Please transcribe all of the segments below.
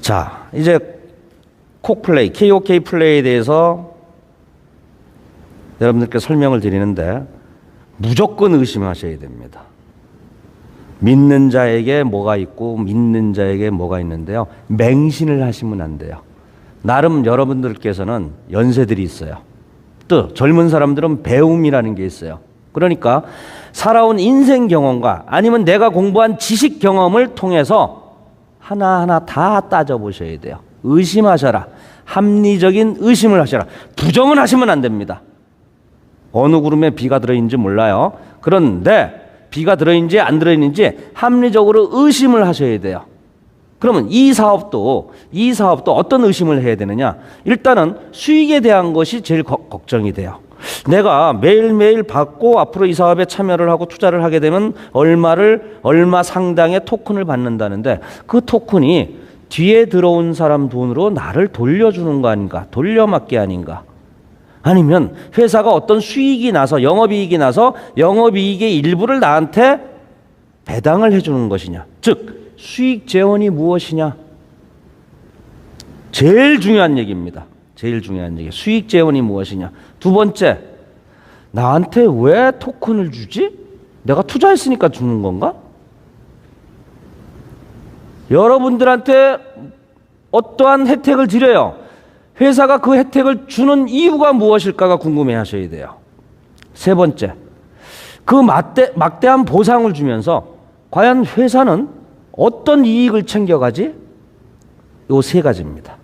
자, 이제 콕플레이, KOK 플레이에 대해서 여러분들께 설명을 드리는데 무조건 의심하셔야 됩니다. 믿는 자에게 뭐가 있고 믿는 자에게 뭐가 있는데요. 맹신을 하시면 안 돼요. 나름 여러분들께서는 연세들이 있어요. 또 젊은 사람들은 배움이라는 게 있어요. 그러니까 살아온 인생 경험과 아니면 내가 공부한 지식 경험을 통해서 하나하나 다 따져보셔야 돼요. 의심하셔라. 합리적인 의심을 하셔라. 부정은 하시면 안 됩니다. 어느 구름에 비가 들어있는지 몰라요. 그런데 비가 들어있는지 안 들어있는지 합리적으로 의심을 하셔야 돼요. 그러면 이 사업도 어떤 의심을 해야 되느냐? 일단은 수익에 대한 것이 제일 걱정이 돼요. 내가 매일매일 받고 앞으로 이 사업에 참여를 하고 투자를 하게 되면 얼마 상당의 토큰을 받는다는데 그 토큰이 뒤에 들어온 사람 돈으로 나를 돌려주는 거 아닌가? 돌려막기 아닌가? 아니면 회사가 어떤 수익이 나서 영업이익이 나서 영업이익의 일부를 나한테 배당을 해주는 것이냐? 즉 수익 재원이 무엇이냐? 제일 중요한 얘기입니다. 제일 중요한 얘기. 수익 재원이 무엇이냐? 두 번째, 나한테 왜 토큰을 주지? 내가 투자했으니까 주는 건가? 여러분들한테 어떠한 혜택을 드려요. 회사가 그 혜택을 주는 이유가 무엇일까가 궁금해 하셔야 돼요. 세 번째, 그 막대한 보상을 주면서 과연 회사는 어떤 이익을 챙겨가지? 요 세 가지입니다.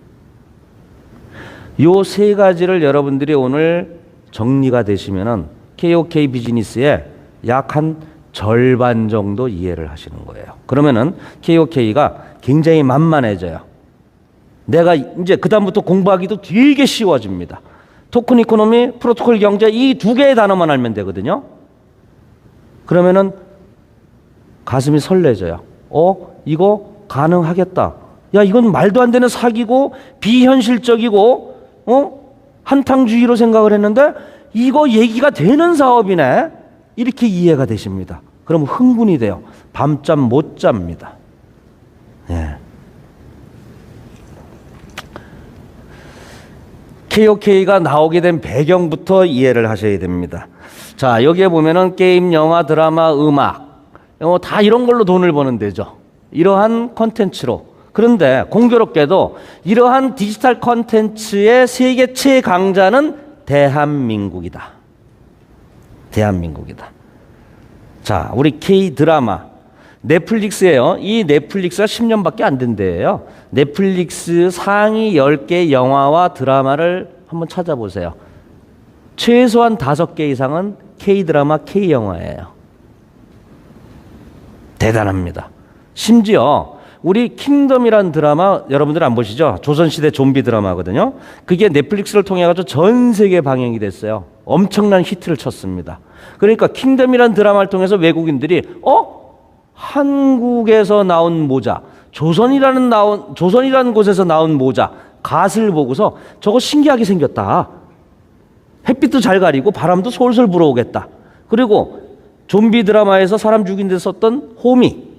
요 세 가지를 여러분들이 오늘 정리가 되시면은 KOK 비즈니스의 약 한 절반 정도 이해를 하시는 거예요. 그러면은 KOK가 굉장히 만만해져요. 내가 이제 그다음부터 공부하기도 되게 쉬워집니다. 토큰 이코노미, 프로토콜 경제 이 두 개의 단어만 알면 되거든요. 그러면은 가슴이 설레져요. 이거 가능하겠다. 야, 이건 말도 안 되는 사기고 비현실적이고 한탕주의로 생각을 했는데 이거 얘기가 되는 사업이네. 이렇게 이해가 되십니다. 그럼 흥분이 돼요. 밤잠 못 잡니다. 예. KOK가 나오게 된 배경부터 이해를 하셔야 됩니다. 자, 여기에 보면은 게임, 영화, 드라마, 음악 다 이런 걸로 돈을 버는 데죠. 이러한 컨텐츠로. 그런데 공교롭게도 이러한 디지털 컨텐츠의 세계 최강자는 대한민국이다. 대한민국이다. 자, 우리 K-드라마 넷플릭스예요. 이 넷플릭스가 10년밖에 안 된 데예요. 넷플릭스 상위 10개 영화와 드라마를 한번 찾아보세요. 최소한 5개 이상은 K-드라마, K-영화예요. 대단합니다. 심지어 우리 킹덤이라는 드라마 여러분들 안 보시죠? 조선시대 좀비 드라마거든요. 그게 넷플릭스를 통해 가지고 전 세계 방영이 됐어요. 엄청난 히트를 쳤습니다. 그러니까 킹덤이라는 드라마를 통해서 외국인들이 한국에서 나온 모자, 조선이라는 곳에서 나온 모자, 갓을 보고서 저거 신기하게 생겼다. 햇빛도 잘 가리고 바람도 솔솔 불어오겠다. 그리고 좀비 드라마에서 사람 죽인 데 썼던 호미.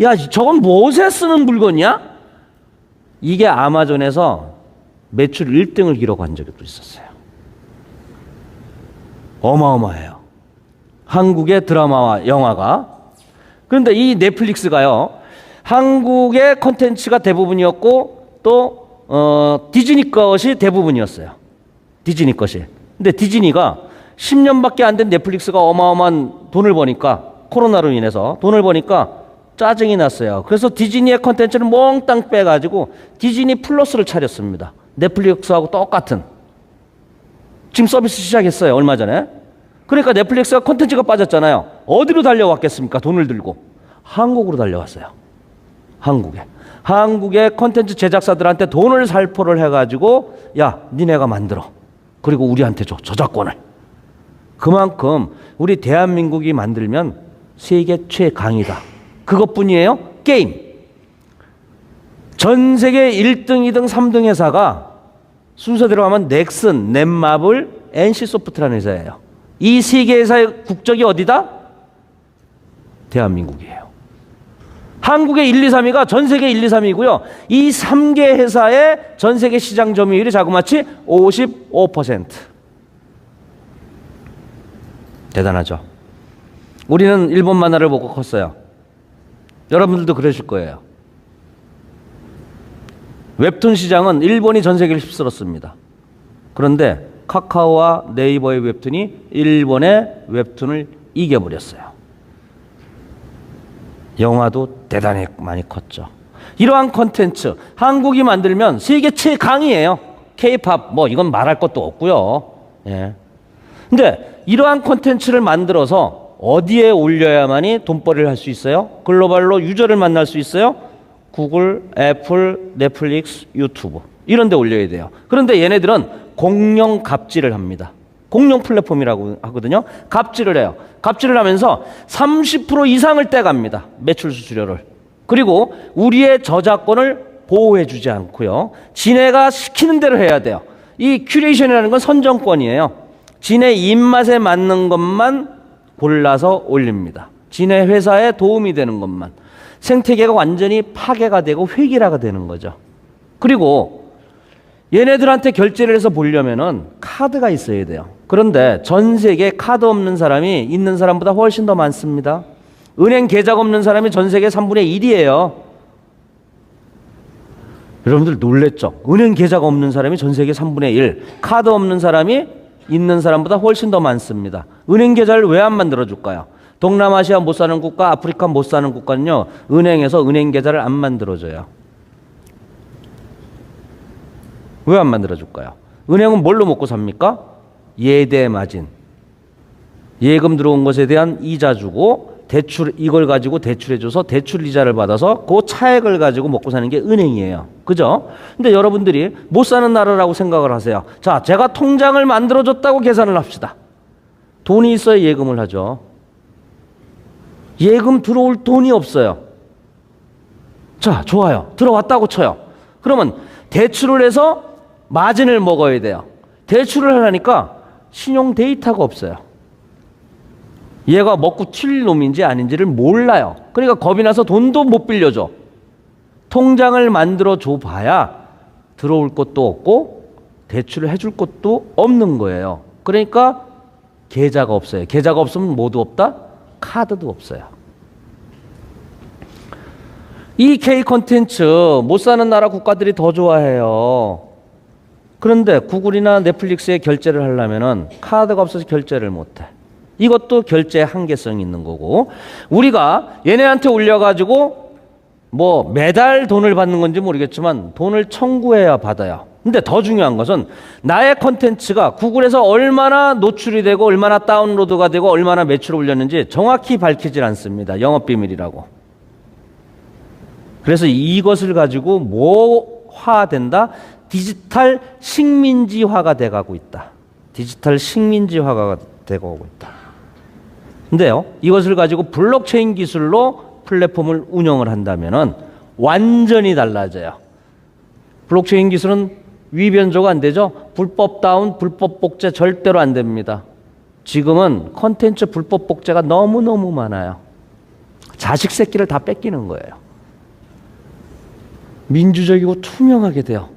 야, 저건 무엇에 쓰는 물건이야? 이게 아마존에서 매출 1등을 기록한 적이 또 있었어요. 어마어마해요. 한국의 드라마와 영화가. 그런데 이 넷플릭스가요, 한국의 콘텐츠가 대부분이었고 또 디즈니 것이 대부분이었어요. 디즈니 것이. 근데 디즈니가 10년밖에 안 된 넷플릭스가 어마어마한 돈을 버니까, 코로나로 인해서 돈을 버니까 짜증이 났어요. 그래서 디즈니의 콘텐츠를 몽땅 빼가지고 디즈니 플러스를 차렸습니다. 넷플릭스하고 똑같은. 지금 서비스 시작했어요. 얼마 전에. 그러니까 넷플릭스가 콘텐츠가 빠졌잖아요. 어디로 달려왔겠습니까? 돈을 들고. 한국으로 달려왔어요. 한국에. 한국의 콘텐츠 제작사들한테 돈을 살포를 해가지고 야, 니네가 만들어. 그리고 우리한테 줘. 저작권을. 그만큼 우리 대한민국이 만들면 세계 최강이다. 그것뿐이에요? 게임. 전 세계 1등, 2등, 3등 회사가 순서대로 하면 넥슨, 넷마블, NC소프트라는 회사예요. 이 세 개 회사의 국적이 어디다? 대한민국이에요. 한국의 1, 2, 3위가 전 세계 1, 2, 3위고요. 이 3개 회사의 전 세계 시장 점유율이 자그마치 55%. 대단하죠. 우리는 일본 만화를 보고 컸어요. 여러분들도 그러실 거예요. 웹툰 시장은 일본이 전 세계를 휩쓸었습니다. 그런데 카카오와 네이버의 웹툰이 일본의 웹툰을 이겨버렸어요. 영화도 대단히 많이 컸죠. 이러한 콘텐츠 한국이 만들면 세계 최강이에요. K-팝 뭐 이건 말할 것도 없고요. 예. 근데 이러한 콘텐츠를 만들어서 어디에 올려야만이 돈벌이를 할 수 있어요? 글로벌로 유저를 만날 수 있어요? 구글, 애플, 넷플릭스, 유튜브 이런 데 올려야 돼요. 그런데 얘네들은 공룡 갑질을 합니다. 공룡 플랫폼이라고 하거든요. 갑질을 해요. 갑질을 하면서 30% 이상을 떼갑니다. 매출 수수료를. 그리고 우리의 저작권을 보호해 주지 않고요. 지네가 시키는 대로 해야 돼요. 이 큐레이션이라는 건 선정권이에요. 지네 입맛에 맞는 것만 골라서 올립니다. 지네 회사에 도움이 되는 것만. 생태계가 완전히 파괴가 되고 획일화가 되는 거죠. 그리고 얘네들한테 결제를 해서 보려면은 카드가 있어야 돼요. 그런데 전 세계 카드 없는 사람이 있는 사람보다 훨씬 더 많습니다. 은행 계좌가 없는 사람이 전 세계 3분의 1이에요. 여러분들 놀랬죠? 은행 계좌가 없는 사람이 전 세계 3분의 1. 카드 없는 사람이 있는 사람보다 훨씬 더 많습니다. 은행 계좌를 왜 안 만들어줄까요? 동남아시아 못 사는 국가, 아프리카 못 사는 국가는요. 은행에서 은행 계좌를 안 만들어줘요. 왜 안 만들어줄까요? 은행은 뭘로 먹고 삽니까? 예대 마진. 예금 들어온 것에 대한 이자 주고 대출 이걸 가지고 대출해줘서 대출 이자를 받아서 그 차액을 가지고 먹고 사는 게 은행이에요. 그죠? 근데 여러분들이 못 사는 나라라고 생각을 하세요. 자, 제가 통장을 만들어줬다고 계산을 합시다. 돈이 있어야 예금을 하죠. 예금 들어올 돈이 없어요. 자, 좋아요. 들어왔다고 쳐요. 그러면 대출을 해서 마진을 먹어야 돼요. 대출을 하려니까 신용 데이터가 없어요. 얘가 먹고 튈 놈인지 아닌지를 몰라요. 그러니까 겁이 나서 돈도 못 빌려줘. 통장을 만들어 줘 봐야 들어올 것도 없고 대출을 해줄 것도 없는 거예요. 그러니까 계좌가 없어요. 계좌가 없으면 뭐도 없다? 카드도 없어요. 이 K 콘텐츠 못 사는 나라 국가들이 더 좋아해요. 그런데 구글이나 넷플릭스에 결제를 하려면은 카드가 없어서 결제를 못해. 이것도 결제 한계성이 있는 거고, 우리가 얘네한테 올려가지고 뭐 매달 돈을 받는 건지 모르겠지만 돈을 청구해야 받아요. 근데 더 중요한 것은 나의 콘텐츠가 구글에서 얼마나 노출이 되고 얼마나 다운로드가 되고 얼마나 매출을 올렸는지 정확히 밝히질 않습니다. 영업비밀이라고. 그래서 이것을 가지고 뭐화된다? 디지털 식민지화가 돼가고 있다. 디지털 식민지화가 돼가고 있다. 근데요, 이것을 가지고 블록체인 기술로 플랫폼을 운영을 한다면은 완전히 달라져요. 블록체인 기술은 위변조가 안 되죠. 불법 다운, 불법 복제 절대로 안 됩니다. 지금은 컨텐츠 불법 복제가 너무너무 많아요. 자식 새끼를 다 뺏기는 거예요. 민주적이고 투명하게 돼요.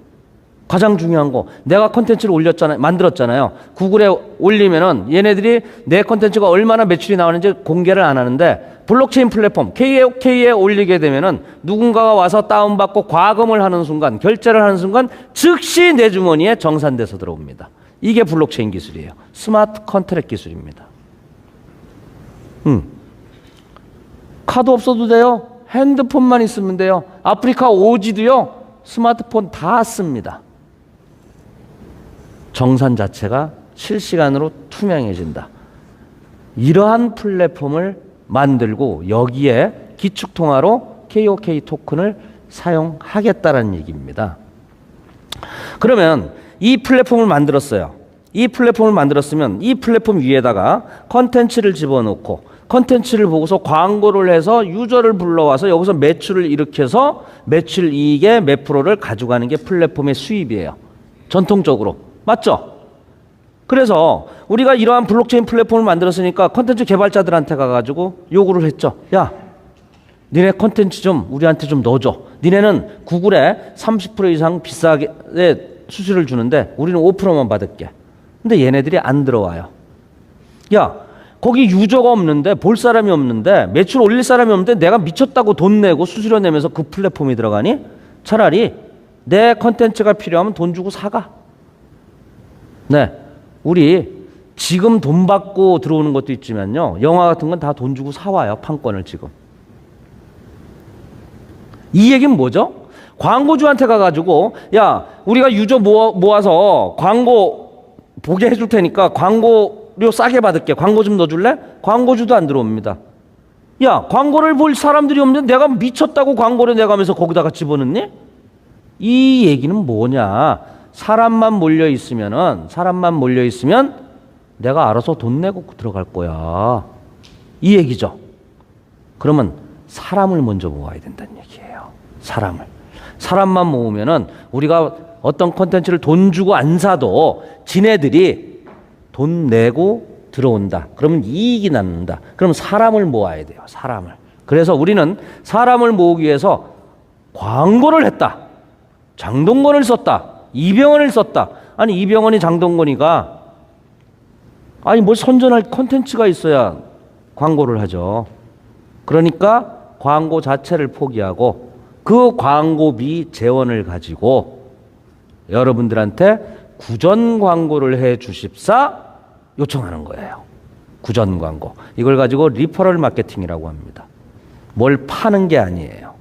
가장 중요한 거, 내가 컨텐츠를 올렸잖아요. 만들었잖아요. 구글에 올리면은 얘네들이 내 컨텐츠가 얼마나 매출이 나오는지 공개를 안 하는데, 블록체인 플랫폼 KOK에 올리게 되면은 누군가가 와서 다운받고 과금을 하는 순간, 결제를 하는 순간 즉시 내 주머니에 정산돼서 들어옵니다. 이게 블록체인 기술이에요. 스마트 컨트랙 기술입니다. 카드 없어도 돼요. 핸드폰만 있으면 돼요. 아프리카 오지도요, 스마트폰 다 씁니다. 정산 자체가 실시간으로 투명해진다. 이러한 플랫폼을 만들고 여기에 기축통화로 KOK 토큰을 사용하겠다는 얘기입니다. 그러면 이 플랫폼을 만들었어요. 이 플랫폼을 만들었으면 이 플랫폼 위에다가 컨텐츠를 집어넣고 컨텐츠를 보고서 광고를 해서 유저를 불러와서 여기서 매출을 일으켜서 매출 이익의 몇 프로를 가져가는 게 플랫폼의 수입이에요. 전통적으로. 맞죠? 그래서 우리가 이러한 블록체인 플랫폼을 만들었으니까 컨텐츠 개발자들한테 가가지고 요구를 했죠. 야, 니네 컨텐츠 좀 우리한테 좀 넣어줘. 니네는 구글에 30% 이상 비싸게 수수료를 주는데 우리는 5%만 받을게. 근데 얘네들이 안 들어와요. 야, 거기 유저가 없는데 볼 사람이 없는데 매출 올릴 사람이 없는데 내가 미쳤다고 돈 내고 수수료 내면서 그 플랫폼이 들어가니? 차라리 내 컨텐츠가 필요하면 돈 주고 사가. 네, 우리 지금 돈 받고 들어오는 것도 있지만요, 영화 같은 건 다 돈 주고 사와요. 판권을 지금. 이 얘기는 뭐죠? 광고주한테 가가지고 야, 우리가 유저 모아서 광고 보게 해줄 테니까 광고료 싸게 받을게. 광고 좀 넣어줄래? 광고주도 안 들어옵니다. 야, 광고를 볼 사람들이 없는데 내가 미쳤다고 광고를 내가면서 거기다가 집어넣니? 이 얘기는 뭐냐? 사람만 몰려 있으면 내가 알아서 돈 내고 들어갈 거야. 이 얘기죠. 그러면 사람을 먼저 모아야 된다는 얘기예요. 사람만 모으면은 우리가 어떤 콘텐츠를 돈 주고 안 사도 지네들이 돈 내고 들어온다. 그러면 이익이 남는다. 그럼 사람을 모아야 돼요. 사람을. 그래서 우리는 사람을 모으기 위해서 광고를 했다. 장동건을 썼다. 이병헌을 썼다. 아니, 이병헌이 장동건이가 아니 뭘 선전할 콘텐츠가 있어야 광고를 하죠. 그러니까 광고 자체를 포기하고 그 광고비 재원을 가지고 여러분들한테 구전 광고를 해 주십사 요청하는 거예요. 구전 광고. 이걸 가지고 리퍼럴 마케팅이라고 합니다. 뭘 파는 게 아니에요.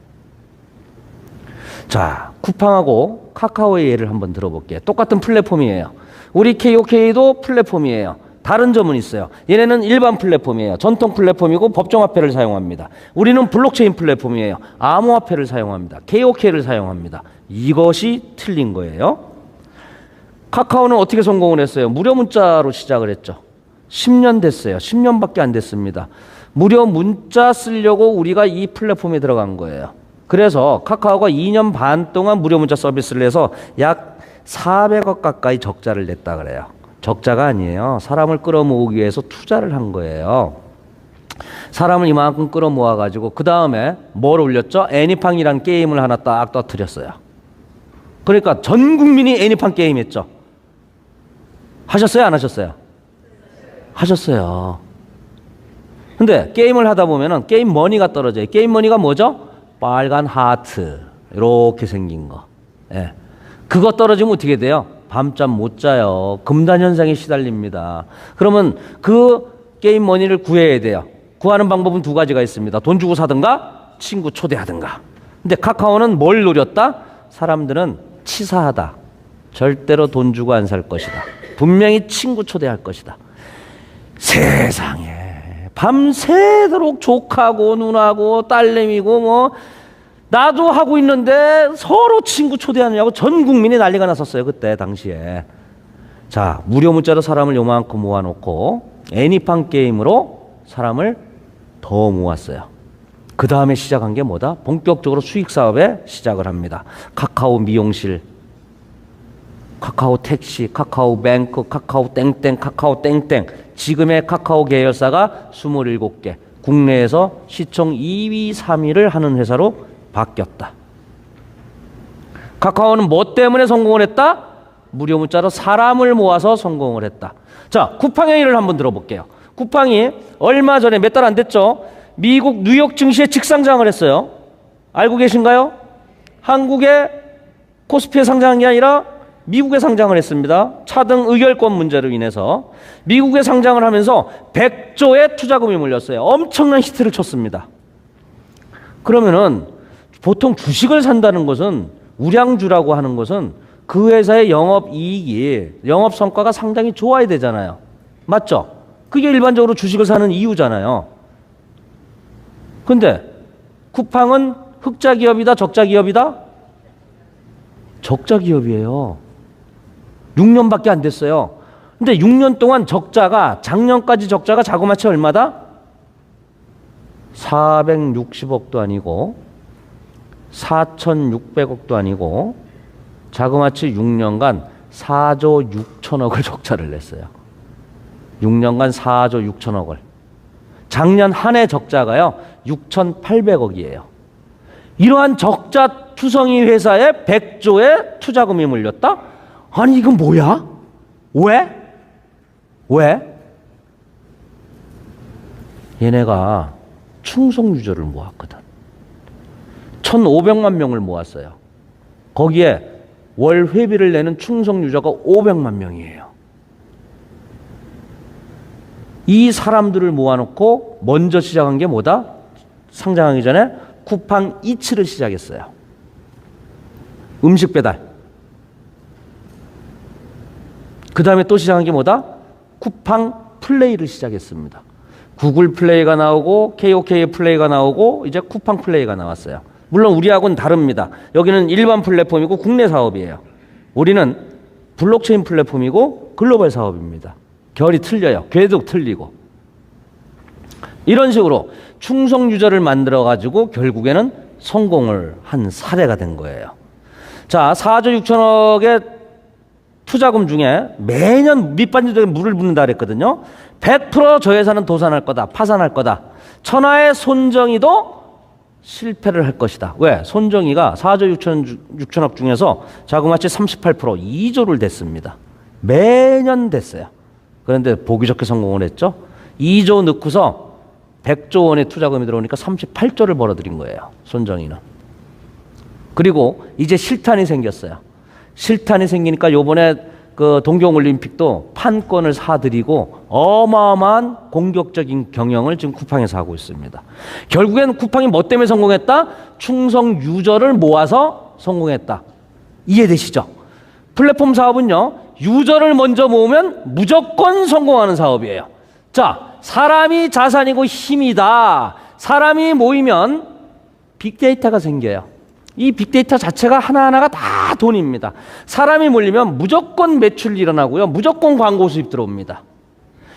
자, 쿠팡하고 카카오의 예를 한번 들어볼게요. 똑같은 플랫폼이에요. 우리 KOK도 플랫폼이에요. 다른 점은 있어요. 얘네는 일반 플랫폼이에요. 전통 플랫폼이고 법정화폐를 사용합니다. 우리는 블록체인 플랫폼이에요. 암호화폐를 사용합니다. KOK를 사용합니다. 이것이 틀린 거예요. 카카오는 어떻게 성공을 했어요? 무료 문자로 시작을 했죠. 10년 됐어요. 10년밖에 안 됐습니다. 무료 문자 쓰려고 우리가 이 플랫폼에 들어간 거예요. 그래서 카카오가 2년 반 동안 무료 문자 서비스를 해서 약 400억 가까이 적자를 냈다 그래요. 적자가 아니에요. 사람을 끌어모으기 위해서 투자를 한 거예요. 사람을 이만큼 끌어모아가지고 그 다음에 뭘 올렸죠? 애니팡이라는 게임을 하나 딱 터뜨렸어요. 그러니까 전 국민이 애니팡 게임 했죠. 하셨어요? 안 하셨어요? 하셨어요. 근데 게임을 하다 보면은 게임 머니가 떨어져요. 게임 머니가 뭐죠? 빨간 하트 이렇게 생긴 거. 예. 그거 떨어지면 어떻게 돼요? 밤잠 못 자요. 금단 현상에 시달립니다. 그러면 그 게임 머니를 구해야 돼요. 구하는 방법은 두 가지가 있습니다. 돈 주고 사든가 친구 초대하든가. 근데 카카오는 뭘 노렸다? 사람들은 치사하다. 절대로 돈 주고 안 살 것이다. 분명히 친구 초대할 것이다. 세상에 밤새도록 조카고 누나고 딸내미고 뭐 나도 하고 있는데 서로 친구 초대하느냐고 전 국민이 난리가 났었어요. 그때 당시에. 자, 무료 문자로 사람을 요만큼 모아놓고 애니팡 게임으로 사람을 더 모았어요. 그 다음에 시작한 게 뭐다? 본격적으로 수익 사업에 시작을 합니다. 카카오 미용실, 카카오 택시, 카카오 뱅크, 카카오 땡땡, 카카오 땡땡. 지금의 카카오 계열사가 27개. 국내에서 시총 2위, 3위를 하는 회사로 바뀌었다. 카카오는 뭐 때문에 성공을 했다? 무료 문자로 사람을 모아서 성공을 했다. 자, 쿠팡의 일을 한번 들어볼게요. 쿠팡이 얼마 전에 몇 달 안 됐죠? 미국 뉴욕 증시에 직상장을 했어요. 알고 계신가요? 한국의 코스피에 상장한 게 아니라 미국에 상장을 했습니다. 차등 의결권 문제로 인해서 미국에 상장을 하면서 100조의 투자금이 몰렸어요. 엄청난 히트를 쳤습니다. 그러면은 보통 주식을 산다는 것은 우량주라고 하는 것은 그 회사의 영업이익이 영업 성과가 상당히 좋아야 되잖아요. 맞죠? 그게 일반적으로 주식을 사는 이유잖아요. 근데 쿠팡은 흑자 기업이다, 적자 기업이다? 적자 기업이에요. 6년밖에 안 됐어요. 근데 6년 동안 적자가 작년까지 적자가 자그마치 얼마다? 460억도 아니고 4,600억도 아니고 자그마치 6년간 4조 6천억을 적자를 냈어요. 6년간 4조 6천억을. 작년 한 해 적자가요. 6,800억이에요. 이러한 적자 투성이 회사에 100조의 투자금이 물렸다? 아니 이건 뭐야? 왜? 얘네가 충성 유저를 모았거든. 1,500만 명을 모았어요. 거기에 월 회비를 내는 충성 유저가 500만 명이에요. 이 사람들을 모아놓고 먼저 시작한 게 뭐다? 상장하기 전에 쿠팡 이츠를 시작했어요. 음식 배달. 그 다음에 또 시작한 게 뭐다? 쿠팡 플레이를 시작했습니다. 구글 플레이가 나오고 KOK의 플레이가 나오고 이제 쿠팡 플레이가 나왔어요. 물론 우리하고는 다릅니다. 여기는 일반 플랫폼이고 국내 사업이에요. 우리는 블록체인 플랫폼이고 글로벌 사업입니다. 결이 틀려요. 궤도 틀리고. 이런 식으로 충성 유저를 만들어 가지고 결국에는 성공을 한 사례가 된 거예요. 자, 4조 6천억의 투자금 중에 매년 밑반지에 물을 붓는다 그랬거든요. 100% 저 회사는 도산할 거다. 파산할 거다. 천하의 손정희도 실패를 할 것이다. 왜? 손정희가 4조 6천억 중에서 자그마치 38% 2조를 댔습니다. 매년 됐어요. 그런데 보기 좋게 성공을 했죠. 2조 넣고서 100조 원의 투자금이 들어오니까 38조를 벌어들인 거예요. 손정희는. 그리고 이제 실탄이 생겼어요. 실탄이 생기니까 요번에 그 동경올림픽도 판권을 사들이고 어마어마한 공격적인 경영을 지금 쿠팡에서 하고 있습니다. 결국엔 쿠팡이 뭐 때문에 성공했다? 충성 유저를 모아서 성공했다. 이해되시죠? 플랫폼 사업은요, 유저를 먼저 모으면 무조건 성공하는 사업이에요. 자, 사람이 자산이고 힘이다. 사람이 모이면 빅데이터가 생겨요. 이 빅데이터 자체가 하나하나가 다 돈입니다. 사람이 몰리면 무조건 매출이 일어나고요. 무조건 광고 수입 들어옵니다.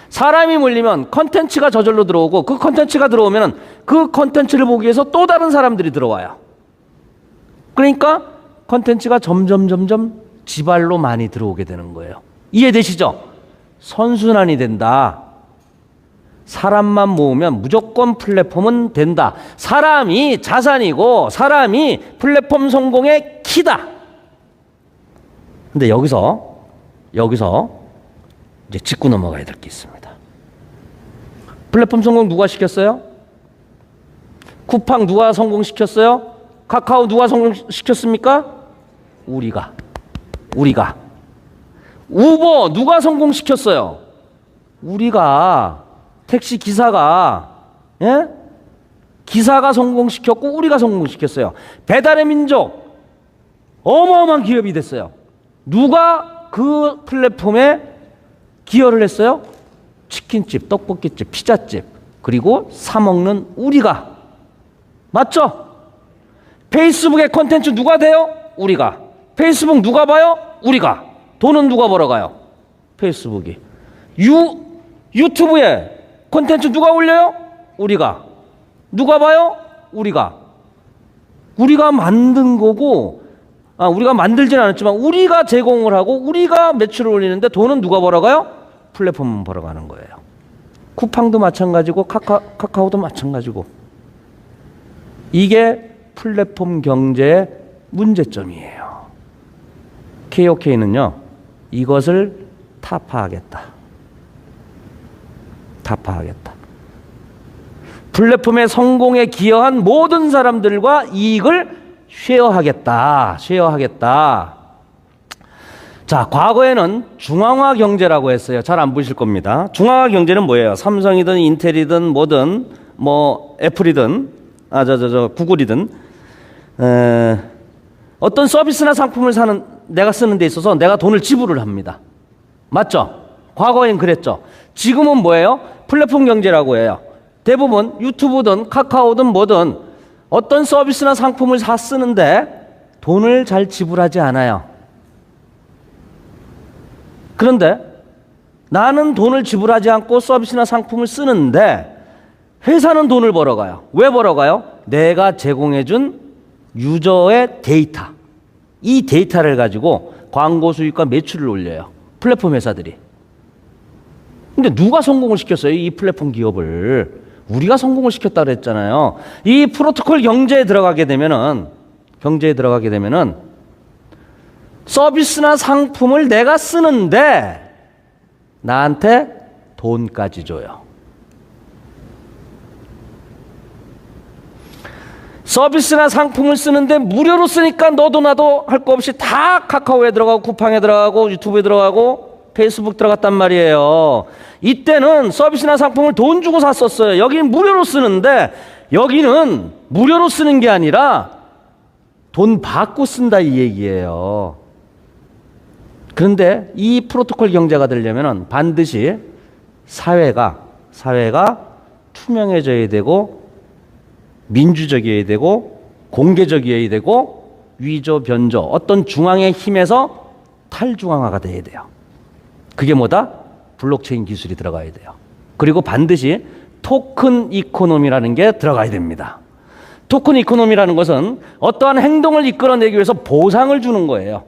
사람이 몰리면 컨텐츠가 저절로 들어오고 그 컨텐츠가 들어오면 그 컨텐츠를 보기 위해서 또 다른 사람들이 들어와요. 그러니까 컨텐츠가 점점 지발로 많이 들어오게 되는 거예요. 이해되시죠? 선순환이 된다. 사람만 모으면 무조건 플랫폼은 된다. 사람이 자산이고 사람이 플랫폼 성공의 키다. 근데 여기서 이제 짚고 넘어가야 될 게 있습니다. 플랫폼 성공 누가 시켰어요? 쿠팡 누가 성공시켰어요? 카카오 누가 성공시켰습니까? 우리가. 우버 누가 성공시켰어요? 우리가. 택시 기사가, 예? 기사가 성공시켰고 우리가 성공시켰어요. 배달의 민족 어마어마한 기업이 됐어요. 누가 그 플랫폼에 기여를 했어요? 치킨집, 떡볶이집, 피자집, 그리고 사 먹는 우리가. 맞죠? 페이스북의 콘텐츠 누가 돼요? 우리가. 페이스북 누가 봐요? 우리가. 돈은 누가 벌어가요? 페이스북이. 유튜브에 콘텐츠 누가 올려요? 우리가. 누가 봐요? 우리가. 우리가 만든 거고, 우리가 만들진 않았지만 우리가 제공을 하고 우리가 매출을 올리는데 돈은 누가 벌어가요? 플랫폼은 벌어가는 거예요. 쿠팡도 마찬가지고 카카오도 마찬가지고. 이게 플랫폼 경제의 문제점이에요. KOK는요, 이것을 타파하겠다. 플랫폼의 성공에 기여한 모든 사람들과 이익을 쉐어하겠다. 자, 과거에는 중앙화 경제라고 했어요. 잘 안 보이실 겁니다. 중앙화 경제는 뭐예요? 삼성이든 인텔이든 뭐든 뭐 애플이든 구글이든 어떤 서비스나 상품을 내가 쓰는 데 있어서 내가 돈을 지불을 합니다. 맞죠? 과거엔 그랬죠. 지금은 뭐예요? 플랫폼 경제라고 해요. 대부분 유튜브든 카카오든 뭐든 어떤 서비스나 상품을 쓰는데 돈을 잘 지불하지 않아요. 그런데 나는 돈을 지불하지 않고 서비스나 상품을 쓰는데 회사는 돈을 벌어가요. 왜 벌어가요? 내가 제공해준 유저의 데이터. 이 데이터를 가지고 광고 수익과 매출을 올려요. 플랫폼 회사들이. 근데 누가 성공을 시켰어요? 이 플랫폼 기업을. 우리가 성공을 시켰다 그랬잖아요. 이 프로토콜 경제에 들어가게 되면은 서비스나 상품을 내가 쓰는데 나한테 돈까지 줘요. 서비스나 상품을 쓰는데 무료로 쓰니까 너도 나도 할 거 없이 다 카카오에 들어가고 쿠팡에 들어가고 유튜브에 들어가고 페이스북 들어갔단 말이에요. 이때는 서비스나 상품을 돈 주고 샀었어요. 여기는 무료로 쓰는데 여기는 무료로 쓰는 게 아니라 돈 받고 쓴다 이 얘기예요. 그런데 이 프로토콜 경제가 되려면 반드시 사회가 투명해져야 되고 민주적이어야 되고 공개적이어야 되고 위조 변조 어떤 중앙의 힘에서 탈중앙화가 돼야 돼요. 그게 뭐다? 블록체인 기술이 들어가야 돼요. 그리고 반드시 토큰 이코노미라는 게 들어가야 됩니다. 토큰 이코노미라는 것은 어떠한 행동을 이끌어내기 위해서 보상을 주는 거예요.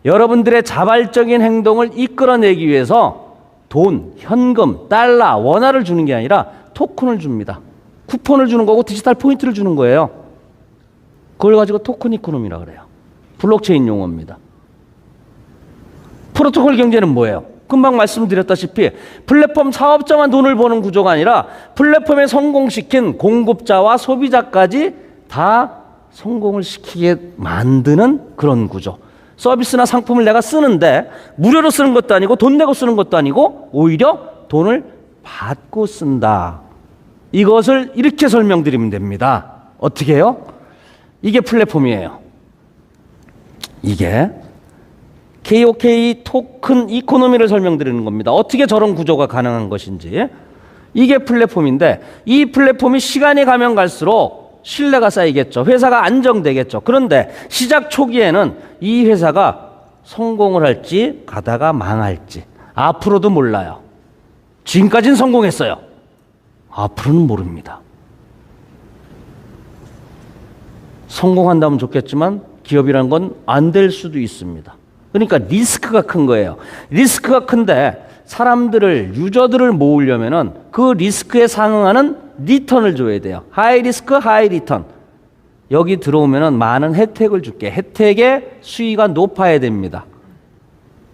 여러분들의 자발적인 행동을 이끌어내기 위해서 돈, 현금, 달러, 원화를 주는 게 아니라 토큰을 줍니다. 쿠폰을 주는 거고 디지털 포인트를 주는 거예요. 그걸 가지고 토큰 이코노미라 그래요. 블록체인 용어입니다. 프로토콜 경제는 뭐예요? 금방 말씀드렸다시피 플랫폼 사업자만 돈을 버는 구조가 아니라 플랫폼에 성공시킨 공급자와 소비자까지 다 성공을 시키게 만드는 그런 구조. 서비스나 상품을 내가 쓰는데 무료로 쓰는 것도 아니고 돈 내고 쓰는 것도 아니고 오히려 돈을 받고 쓴다. 이것을 이렇게 설명드리면 됩니다. 어떻게 해요? 이게 플랫폼이에요. 이게 KOK 토큰 이코노미를 설명드리는 겁니다. 어떻게 저런 구조가 가능한 것인지. 이게 플랫폼인데 이 플랫폼이 시간이 가면 갈수록 신뢰가 쌓이겠죠. 회사가 안정되겠죠. 그런데 시작 초기에는 이 회사가 성공을 할지 가다가 망할지 앞으로도 몰라요. 지금까지는 성공했어요. 앞으로는 모릅니다. 성공한다면 좋겠지만 기업이라는 건 안 될 수도 있습니다. 그러니까 리스크가 큰 거예요. 리스크가 큰데 사람들을, 유저들을 모으려면은 그 리스크에 상응하는 리턴을 줘야 돼요. 하이 리스크, 하이 리턴. 여기 들어오면은 많은 혜택을 줄게. 혜택의 수위가 높아야 됩니다.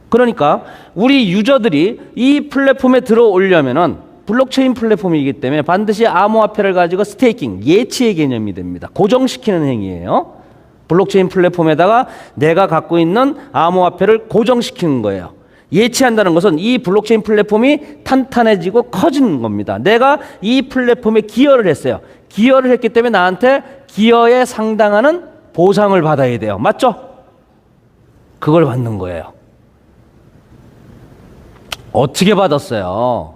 그러니까 우리 유저들이 이 플랫폼에 들어오려면은 블록체인 플랫폼이기 때문에 반드시 암호화폐를 가지고 스테이킹, 예치의 개념이 됩니다. 고정시키는 행위예요. 블록체인 플랫폼에다가 내가 갖고 있는 암호화폐를 고정시키는 거예요. 예치한다는 것은 이 블록체인 플랫폼이 탄탄해지고 커지는 겁니다. 내가 이 플랫폼에 기여를 했어요. 기여를 했기 때문에 나한테 기여에 상당하는 보상을 받아야 돼요. 맞죠? 그걸 받는 거예요. 어떻게 받았어요?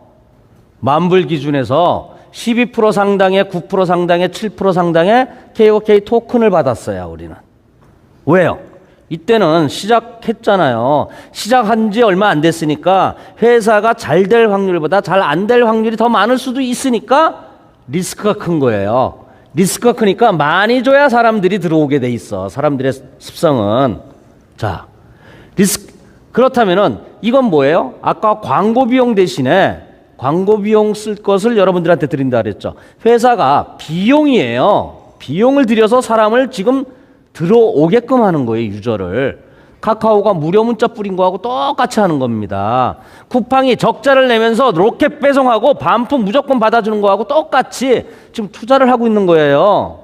만불 기준에서 12% 상당의 9% 상당의 7% 상당의 KOK 토큰을 받았어요. 우리는. 왜요? 이때는 시작했잖아요. 시작한 지 얼마 안 됐으니까 회사가 잘 될 확률보다 잘 안 될 확률이 더 많을 수도 있으니까 리스크가 큰 거예요. 리스크가 크니까 많이 줘야 사람들이 들어오게 돼 있어. 사람들의 습성은. 자, 그렇다면은 이건 뭐예요? 아까 광고 비용 대신에 광고 비용 쓸 것을 여러분들한테 드린다 그랬죠. 회사가 비용이에요. 비용을 들여서 사람을 지금 들어오게끔 하는 거예요. 유저를. 카카오가 무료 문자 뿌린 거하고 똑같이 하는 겁니다. 쿠팡이 적자를 내면서 로켓 배송하고 반품 무조건 받아주는 거하고 똑같이 지금 투자를 하고 있는 거예요.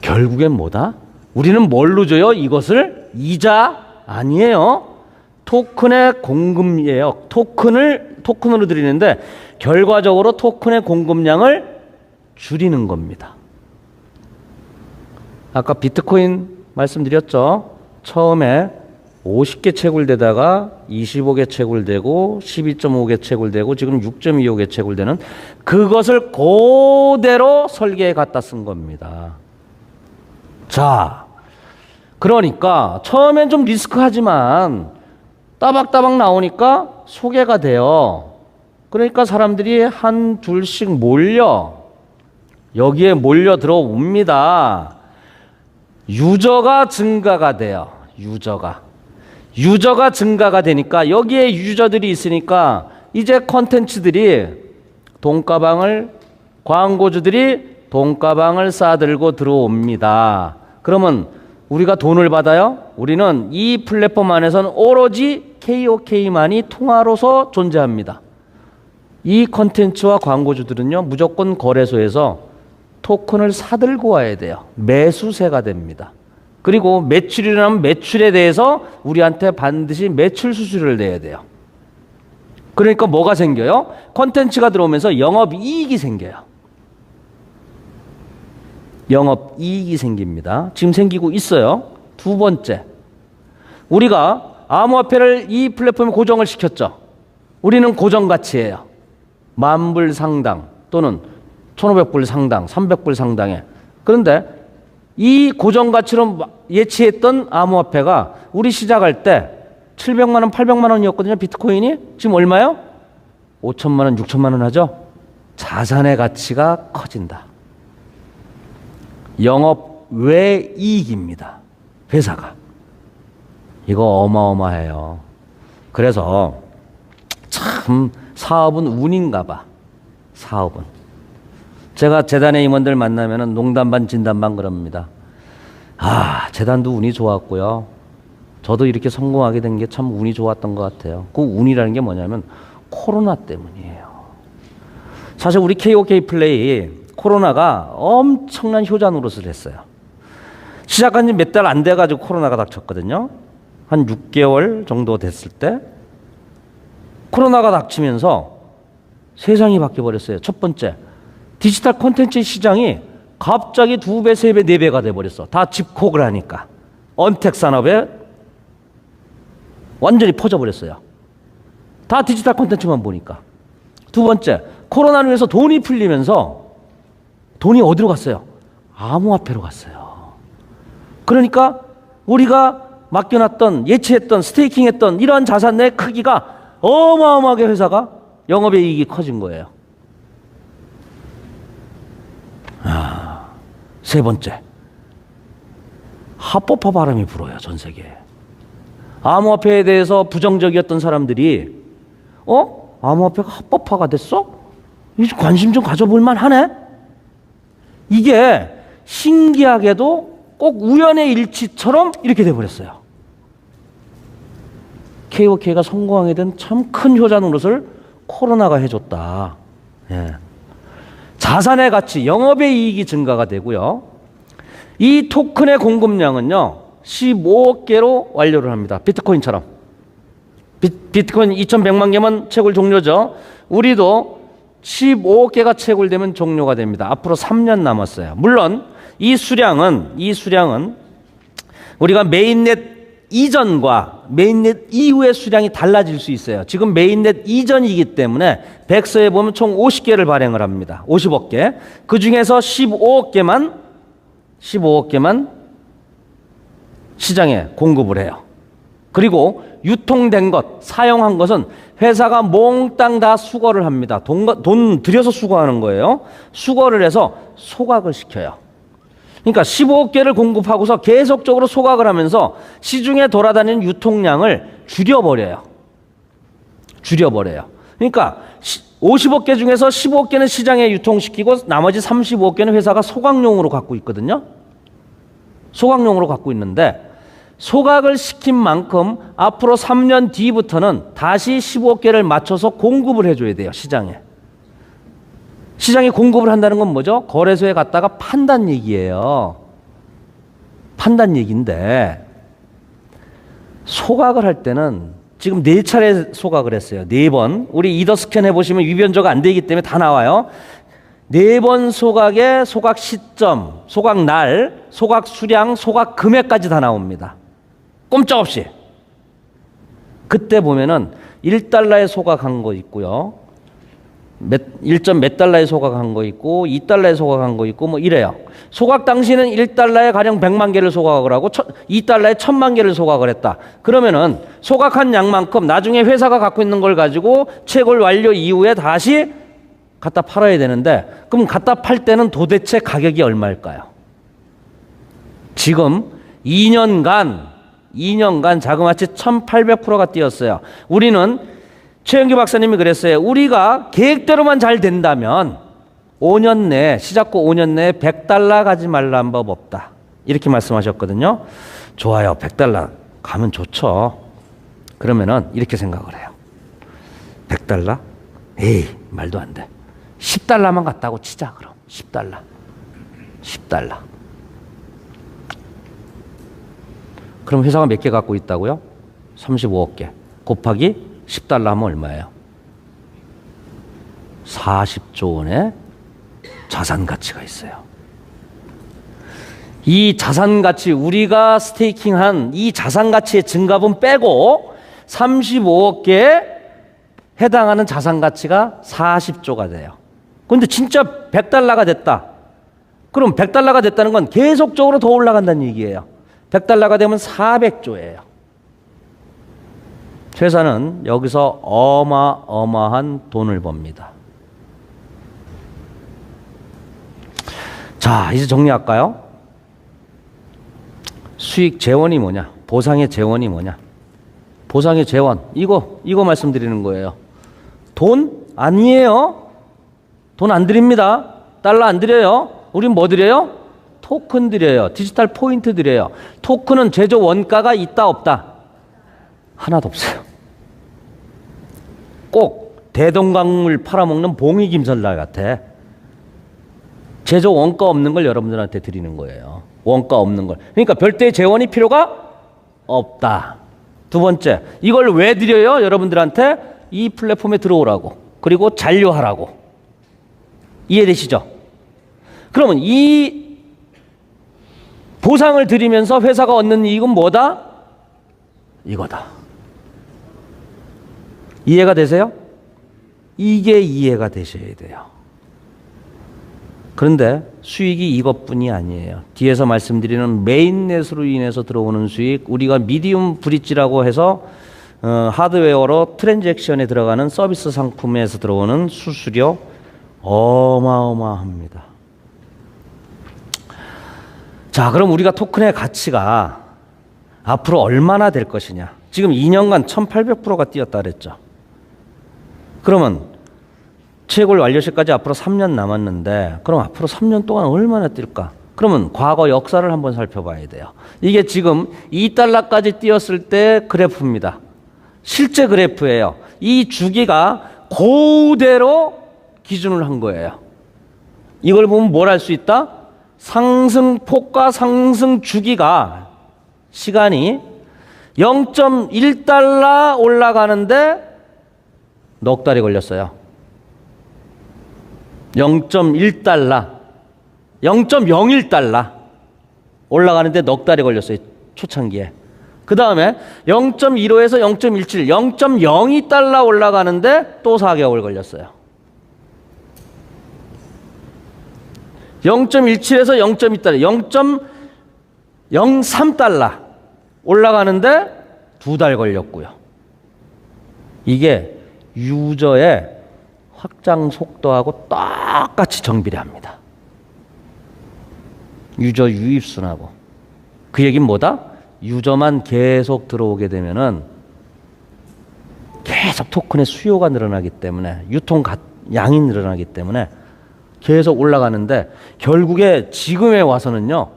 결국엔 뭐다? 우리는 뭘로 줘요? 이것을? 이자 아니에요. 토큰의 공급이에요. 토큰으로 드리는데 결과적으로 토큰의 공급량을 줄이는 겁니다. 아까 비트코인 말씀드렸죠. 처음에 50개 채굴되다가 25개 채굴되고 12.5개 채굴되고 지금 6.25개 채굴되는 그것을 그대로 설계에 갖다 쓴 겁니다. 자, 그러니까 처음엔 좀 리스크하지만 따박따박 나오니까 소개가 돼요. 그러니까 사람들이 한 둘씩 여기에 몰려 들어옵니다. 유저가 증가가 돼요. 유저가 증가가 되니까 여기에 유저들이 있으니까 이제 컨텐츠들이 광고주들이 돈가방을 싸들고 들어옵니다. 그러면 우리가 돈을 받아요? 우리는 이 플랫폼 안에서는 오로지 KOK만이 통화로서 존재합니다. 이 컨텐츠와 광고주들은요, 무조건 거래소에서 토큰을 사들고 와야 돼요. 매수세가 됩니다. 그리고 매출이 일어나면 매출에 대해서 우리한테 반드시 매출 수수료를 내야 돼요. 그러니까 뭐가 생겨요? 컨텐츠가 들어오면서 영업이익이 생겨요. 영업이익이 생깁니다. 지금 생기고 있어요. 두 번째, 우리가 암호화폐를 이 플랫폼에 고정을 시켰죠. 우리는 고정가치예요. 10,000불 상당 또는 1,500불 상당, 300불 상당에. 그런데 이 고정가치로 예치했던 암호화폐가 우리 시작할 때 700만 원, 800만 원이었거든요. 비트코인이. 지금 얼마요? 5천만 원, 6천만 원 하죠. 자산의 가치가 커진다. 영업 외이익입니다. 회사가. 이거 어마어마해요. 그래서 참 사업은 운인가 봐. 사업은. 제가 재단의 임원들 만나면은 농담 반 진담 반 그럽니다. 아, 재단도 운이 좋았고요. 저도 이렇게 성공하게 된 게 참 운이 좋았던 것 같아요. 그 운이라는 게 뭐냐면 코로나 때문이에요. 사실 우리 KOK 플레이 코로나가 엄청난 효자 노릇을 했어요. 시작한 지 몇 달 안 돼가지고 코로나가 닥쳤거든요. 한 6개월 정도 됐을 때 코로나가 닥치면서 세상이 바뀌어버렸어요. 첫 번째, 디지털 콘텐츠 시장이 갑자기 2배, 3배, 4배가 돼버렸어. 다 집콕을 하니까. 언택 산업에 완전히 퍼져버렸어요. 다 디지털 콘텐츠만 보니까. 두 번째, 코로나로 인해서 돈이 풀리면서 돈이 어디로 갔어요? 암호화폐로 갔어요. 그러니까 우리가 맡겨놨던, 예치했던, 스테이킹했던 이런 자산의 크기가 어마어마하게 회사가 영업의 이익이 커진 거예요. 세 번째, 합법화 바람이 불어요. 전 세계에. 암호화폐에 대해서 부정적이었던 사람들이 암호화폐가 합법화가 됐어? 이제 관심 좀 가져볼 만하네? 이게 신기하게도 꼭 우연의 일치처럼 이렇게 돼버렸어요. KOK가 성공하게 된 참 큰 효자 노릇을 코로나가 해줬다. 예. 자산의 가치, 영업의 이익이 증가가 되고요. 이 토큰의 공급량은요, 15억 개로 완료를 합니다. 비트코인처럼. 비트코인 2,100만 개면 채굴 종료죠. 우리도 15억 개가 채굴되면 종료가 됩니다. 앞으로 3년 남았어요. 물론 이 수량은 우리가 메인넷 이전과 메인넷 이후의 수량이 달라질 수 있어요. 지금 메인넷 이전이기 때문에 백서에 보면 총 50개를 발행을 합니다. 50억 개. 그 중에서 15억 개만 시장에 공급을 해요. 그리고 유통된 것, 사용한 것은 회사가 몽땅 다 수거를 합니다. 돈 들여서 수거하는 거예요. 수거를 해서 소각을 시켜요. 그러니까 15억 개를 공급하고서 계속적으로 소각을 하면서 시중에 돌아다니는 유통량을 줄여버려요. 그러니까 50억 개 중에서 15억 개는 시장에 유통시키고 나머지 35억 개는 회사가 소각용으로 갖고 있거든요. 소각용으로 갖고 있는데 소각을 시킨 만큼 앞으로 3년 뒤부터는 다시 15억 개를 맞춰서 공급을 해줘야 돼요. 시장에 공급을 한다는 건 뭐죠? 거래소에 갔다가 판단 얘기예요. 판단 얘기인데 소각을 할 때는 지금 4차례 소각을 했어요. 4번. 우리 이더 스캔 해보시면 위변조가 안 되기 때문에 다 나와요. 4번 소각의 소각 시점, 소각 날, 소각 수량, 소각 금액까지 다 나옵니다. 꼼짝없이. 그때 보면은 1달러에 소각한 거 있고요. 1점 몇 달러에 소각한 거 있고 2달러에 소각한 거 있고 뭐 이래요. 소각 당시는 1달러에 가령 100만 개를 소각을 하고 2달러에 1000만 개를 소각을 했다. 그러면은 소각한 양만큼 나중에 회사가 갖고 있는 걸 가지고 채굴 완료 이후에 다시 갖다 팔아야 되는데 그럼 갖다 팔 때는 도대체 가격이 얼마일까요? 지금 2년간 자그마치 1800%가 뛰었어요. 우리는 최영기 박사님이 그랬어요. 우리가 계획대로만 잘 된다면 5년 내에, 시작 후 5년 내에 100달러 가지 말라는 법 없다. 이렇게 말씀하셨거든요. 좋아요. 100달러 가면 좋죠. 그러면은 이렇게 생각을 해요. 100달러? 에이, 말도 안 돼. 10달러만 갔다고 치자, 그럼. 10달러. 10달러. 그럼 회사가 몇 개 갖고 있다고요? 35억 개. 곱하기 10달러 하면 얼마예요? 40조 원의 자산 가치가 있어요. 이 자산 가치, 우리가 스테이킹한 이 자산 가치의 증가분 빼고 35억 개에 해당하는 자산 가치가 40조가 돼요. 그런데 진짜 100달러가 됐다. 그럼 100달러가 됐다는 건 계속적으로 더 올라간다는 얘기예요. 100달러가 되면 400조예요. 회사는 여기서 어마어마한 돈을 법니다. 자, 이제 정리할까요? 수익 재원이 뭐냐? 보상의 재원이 뭐냐? 보상의 재원. 이거 말씀드리는 거예요. 돈 아니에요. 돈 안 드립니다. 달러 안 드려요. 우린 뭐 드려요? 토큰 드려요. 디지털 포인트 드려요. 토큰은 제조 원가가 있다 없다? 하나도 없어요. 꼭 대동강물 팔아먹는 봉이김설날 같아. 제조 원가 없는 걸 여러분들한테 드리는 거예요. 원가 없는 걸. 그러니까 별도의 재원이 필요가 없다. 두 번째, 이걸 왜 드려요? 여러분들한테 이 플랫폼에 들어오라고. 그리고 잔류하라고. 이해되시죠? 그러면 이 보상을 드리면서 회사가 얻는 이익은 뭐다? 이거다. 이해가 되세요? 이게 이해가 되셔야 돼요. 그런데 수익이 이것뿐이 아니에요. 뒤에서 말씀드리는 메인넷으로 인해서 들어오는 수익, 우리가 미디움 브릿지라고 해서 하드웨어로 트랜잭션에 들어가는 서비스 상품에서 들어오는 수수료 어마어마합니다. 자, 그럼 우리가 토큰의 가치가 앞으로 얼마나 될 것이냐? 지금 2년간 1800%가 뛰었다 그랬죠. 그러면 채굴 완료시까지 앞으로 3년 남았는데 그럼 앞으로 3년 동안 얼마나 뛸까? 그러면 과거 역사를 한번 살펴봐야 돼요. 이게 지금 2달러까지 뛰었을 때 그래프입니다. 실제 그래프예요. 이 주기가 그대로 기준을 한 거예요. 이걸 보면 뭘 알 수 있다? 상승폭과 상승 주기가 시간이 0.1달러 올라가는데 넉 달이 걸렸어요. 0.1달러, 0.01달러 올라가는데 넉 달이 걸렸어요. 초창기에. 그 다음에 0.15에서 0.17, 0.02달러 올라가는데 또 4개월 걸렸어요. 0.17에서 0.2달러, 0.03달러 올라가는데 2달 걸렸고요. 이게 유저의 확장 속도하고 똑같이 정비례합니다. 유저 유입순하고. 그 얘기는 뭐다? 유저만 계속 들어오게 되면은 계속 토큰의 수요가 늘어나기 때문에 양이 늘어나기 때문에 계속 올라가는데 결국에 지금에 와서는요.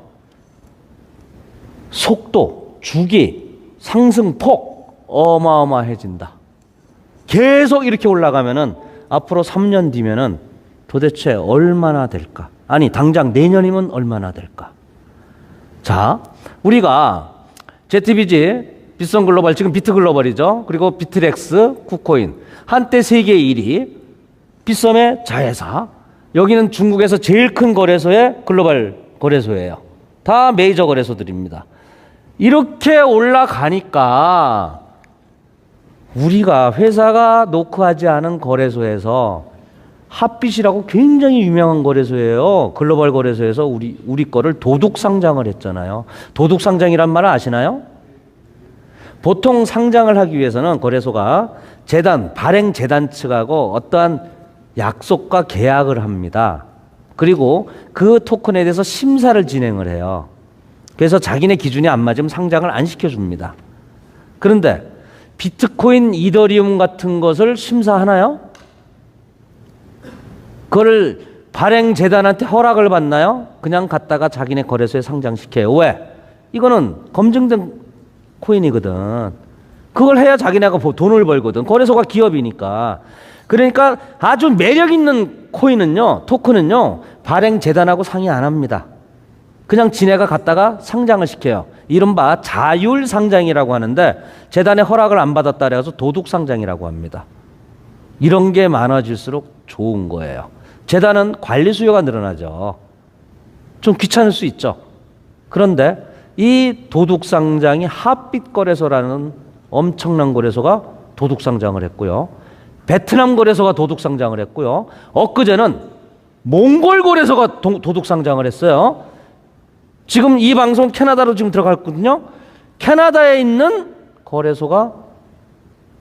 속도, 주기, 상승폭 어마어마해진다. 계속 이렇게 올라가면은 앞으로 3년 뒤면은 도대체 얼마나 될까? 아니, 당장 내년이면 얼마나 될까? 자, 우리가 JTBG, 빗선 글로벌, 지금 비트 글로벌이죠. 그리고 비트렉스, 쿠코인. 한때 세계 1위, 빗썸의 자회사. 여기는 중국에서 제일 큰 거래소의 글로벌 거래소예요. 다 메이저 거래소들입니다. 이렇게 올라가니까 우리가 회사가 노크하지 않은 거래소에서 핫빗이라고 굉장히 유명한 거래소예요. 글로벌 거래소에서 우리 거를 도둑 상장을 했잖아요. 도둑 상장이란 말을 아시나요? 보통 상장을 하기 위해서는 거래소가 발행 재단 측하고 어떠한 약속과 계약을 합니다. 그리고 그 토큰에 대해서 심사를 진행을 해요. 그래서 자기네 기준이 안 맞으면 상장을 안 시켜줍니다. 그런데 비트코인, 이더리움 같은 것을 심사하나요? 그걸 발행재단한테 허락을 받나요? 그냥 갖다가 자기네 거래소에 상장시켜요. 왜? 이거는 검증된 코인이거든. 그걸 해야 자기네가 돈을 벌거든. 거래소가 기업이니까. 그러니까 아주 매력 있는 코인은요, 토큰은요, 발행재단하고 상의 안 합니다. 그냥 지네가 갖다가 상장을 시켜요. 이른바 자율상장이라고 하는데 재단의 허락을 안 받았다 그래서 도둑상장이라고 합니다. 이런 게 많아질수록 좋은 거예요. 재단은 관리 수요가 늘어나죠. 좀 귀찮을 수 있죠. 그런데 이 도둑상장이 핫빛거래소라는 엄청난 거래소가 도둑상장을 했고요. 베트남 거래소가 도둑상장을 했고요. 엊그제는 몽골 거래소가 도둑상장을 했어요. 지금 이 방송 캐나다로 지금 들어갔거든요. 캐나다에 있는 거래소가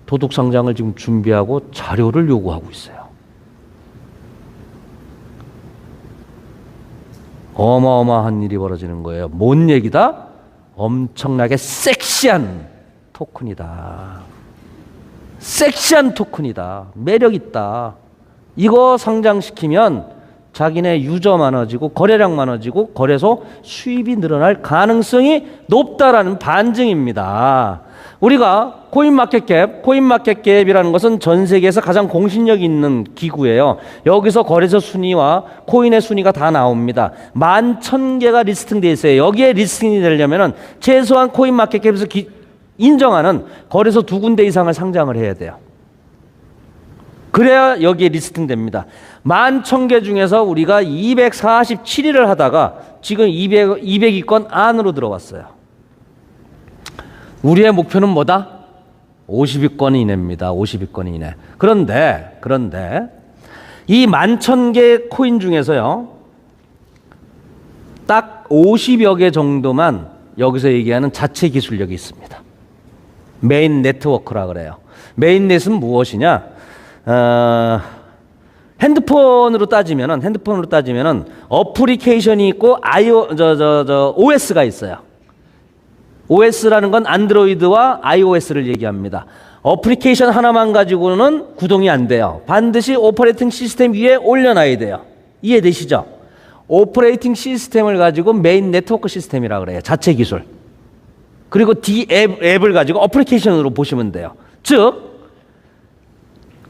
도둑상장을 지금 준비하고 자료를 요구하고 있어요. 어마어마한 일이 벌어지는 거예요. 뭔 얘기다? 엄청나게 섹시한 토큰이다. 섹시한 토큰이다. 매력 있다. 이거 상장시키면 자기네 유저 많아지고 거래량 많아지고 거래소 수입이 늘어날 가능성이 높다라는 반증입니다. 우리가 코인마켓캡이라는 것은 전 세계에서 가장 공신력 있는 기구예요. 여기서 거래소 순위와 코인의 순위가 다 나옵니다. 11,000개가 리스팅되어 있어요. 여기에 리스팅이 되려면 최소한 코인마켓캡에서 인정하는 거래소 2군데 이상을 상장을 해야 돼요. 그래야 여기에 리스팅 됩니다. 11,000개 중에서 우리가 247위를 하다가 지금 200위권 안으로 들어왔어요. 우리의 목표는 뭐다? 50위권 이내입니다. 50위권 이내. 그런데 이 11,000개 코인 중에서요, 딱 50여 개 정도만 여기서 얘기하는 자체 기술력이 있습니다. 메인 네트워크라 그래요. 메인넷은 무엇이냐? 핸드폰으로 따지면은 어플리케이션이 있고 OS가 있어요. OS라는 건 안드로이드와 iOS를 얘기합니다. 어플리케이션 하나만 가지고는 구동이 안 돼요. 반드시 오퍼레이팅 시스템 위에 올려놔야 돼요. 이해되시죠? 오퍼레이팅 시스템을 가지고 메인 네트워크 시스템이라고 그래요. 자체 기술. 그리고 앱을 가지고 어플리케이션으로 보시면 돼요. 즉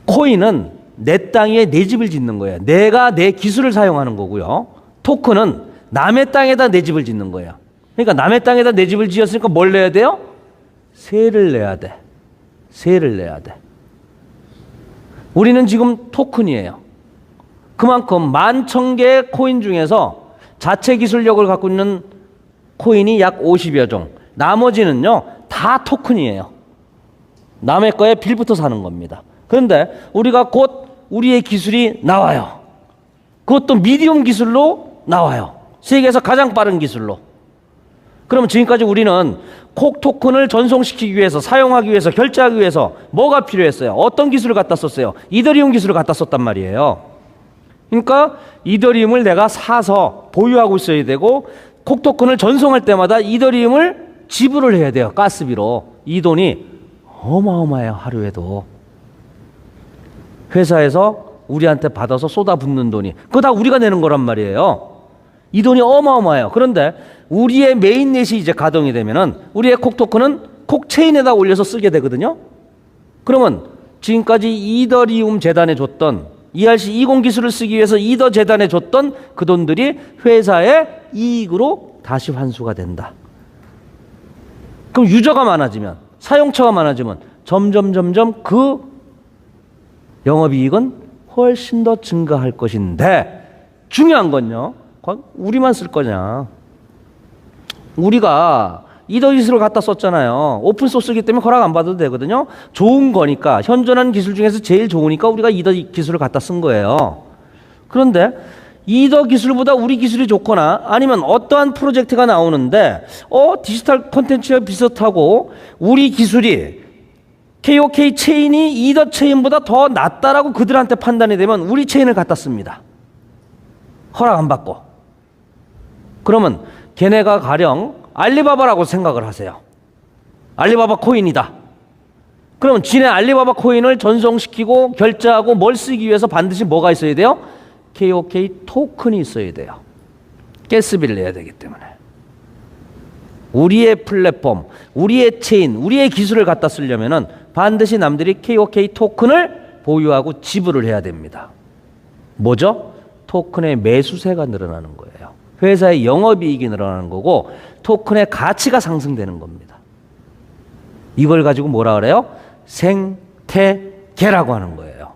코인은 내 땅에 내 집을 짓는 거예요. 내가 내 기술을 사용하는 거고요. 토큰은 남의 땅에다 내 집을 짓는 거예요. 그러니까 남의 땅에다 내 집을 지었으니까 뭘 내야 돼요? 세를 내야 돼. 세를 내야 돼. 우리는 지금 토큰이에요. 그만큼 11,000개의 코인 중에서 자체 기술력을 갖고 있는 코인이 약 50여 종. 나머지는요, 다 토큰이에요. 남의 거에 빌부터 사는 겁니다. 그런데 우리가 곧 우리의 기술이 나와요. 그것도 미디움 기술로 나와요. 세계에서 가장 빠른 기술로. 그러면 지금까지 우리는 콕 토큰을 전송시키기 위해서, 사용하기 위해서, 결제하기 위해서 뭐가 필요했어요? 어떤 기술을 갖다 썼어요? 이더리움 기술을 갖다 썼단 말이에요. 그러니까 이더리움을 내가 사서 보유하고 있어야 되고, 콕 토큰을 전송할 때마다 이더리움을 지불을 해야 돼요. 가스비로. 이 돈이 어마어마해요. 하루에도. 회사에서 우리한테 받아서 쏟아붓는 돈이, 그거 다 우리가 내는 거란 말이에요. 이 돈이 어마어마해요. 그런데 우리의 메인넷이 이제 가동이 되면은 우리의 콕 토큰은 콕 체인에다 올려서 쓰게 되거든요. 그러면 지금까지 이더리움 재단에 줬던 ERC20 기술을 쓰기 위해서 이더 재단에 줬던 그 돈들이 회사의 이익으로 다시 환수가 된다. 그럼 유저가 많아지면, 사용처가 많아지면 점점 그 영업이익은 훨씬 더 증가할 것인데, 중요한 건요, 우리만 쓸 거냐. 우리가 이더 기술을 갖다 썼잖아요. 오픈소스이기 때문에 허락 안 받아도 되거든요. 좋은 거니까, 현존한 기술 중에서 제일 좋으니까 우리가 이더 기술을 갖다 쓴 거예요. 그런데 이더 기술보다 우리 기술이 좋거나, 아니면 어떠한 프로젝트가 나오는데 디지털 콘텐츠와 비슷하고 우리 기술이 KOK 체인이 이더 체인보다 더 낫다라고 그들한테 판단이 되면 우리 체인을 갖다 씁니다. 허락 안 받고. 그러면 걔네가 가령 알리바바라고 생각을 하세요. 알리바바 코인이다. 그럼 지네 알리바바 코인을 전송시키고 결제하고 뭘 쓰기 위해서 반드시 뭐가 있어야 돼요? KOK 토큰이 있어야 돼요. 가스비를 내야 되기 때문에. 우리의 플랫폼, 우리의 체인, 우리의 기술을 갖다 쓰려면은 반드시 남들이 KOK 토큰을 보유하고 지불을 해야 됩니다. 뭐죠? 토큰의 매수세가 늘어나는 거예요. 회사의 영업이익이 늘어나는 거고 토큰의 가치가 상승되는 겁니다. 이걸 가지고 뭐라 그래요? 생태계라고 하는 거예요.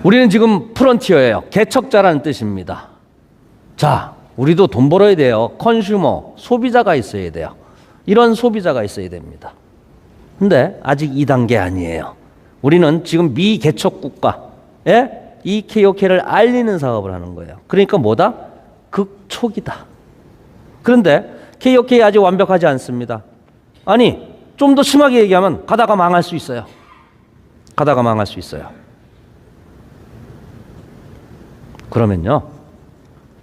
우리는 지금 프론티어예요. 개척자라는 뜻입니다. 자, 우리도 돈 벌어야 돼요. 컨슈머, 소비자가 있어야 돼요. 이런 소비자가 있어야 됩니다. 근데 아직 2단계 아니에요. 우리는 지금 미개척 국가에 이 KOK를 알리는 사업을 하는 거예요. 그러니까 뭐다? 극초기다. 그런데 KOK 아직 완벽하지 않습니다. 아니, 좀 더 심하게 얘기하면 가다가 망할 수 있어요. 가다가 망할 수 있어요. 그러면요,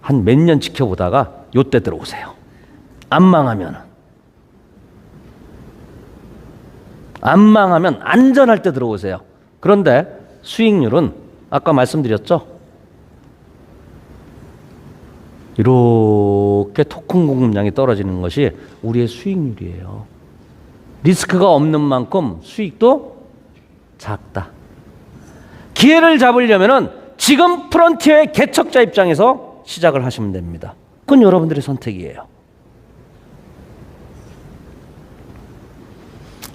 한 몇 년 지켜보다가 요때 들어오세요. 안 망하면 안전할 때 들어오세요. 그런데 수익률은 아까 말씀드렸죠? 이렇게 토큰 공급량이 떨어지는 것이 우리의 수익률이에요. 리스크가 없는 만큼 수익도 작다. 기회를 잡으려면은 지금 프론티어의 개척자 입장에서 시작을 하시면 됩니다. 그건 여러분들의 선택이에요.